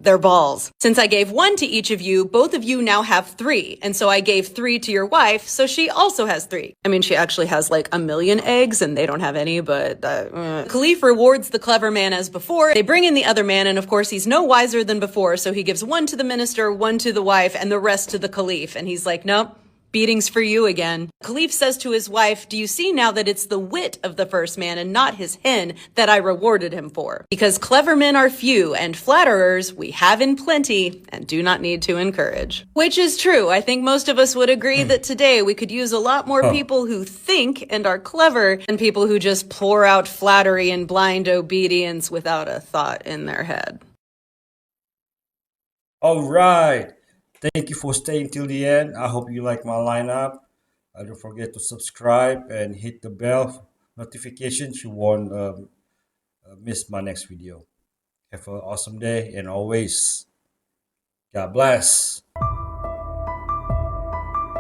They're balls. Since I gave 1 to each of you, both of you now have 3. And so I gave 3 to your wife, so she also has 3. I mean, she actually has like 1,000,000 eggs and they don't have any, but Caliph rewards the clever man as before. They bring in the other man, and of course he's no wiser than before, so he gives 1 to the minister, 1 to the wife, and the rest to the Caliph. And he's like, nope. Beatings for you again. Caliph says to his wife, do you see now that it's the wit of the first man and not his hen that I rewarded him for? Because clever men are few and flatterers we have in plenty and do not need to encourage. Which is true. I think most of us would agree that today we could use a lot more people who think and are clever than people who just pour out flattery and blind obedience without a thought in their head. All right. Thank you for staying till the end. I hope you like my lineup. Don't forget to subscribe and hit the bell notifications. You won't miss my next video. Have an awesome day, and always, God bless.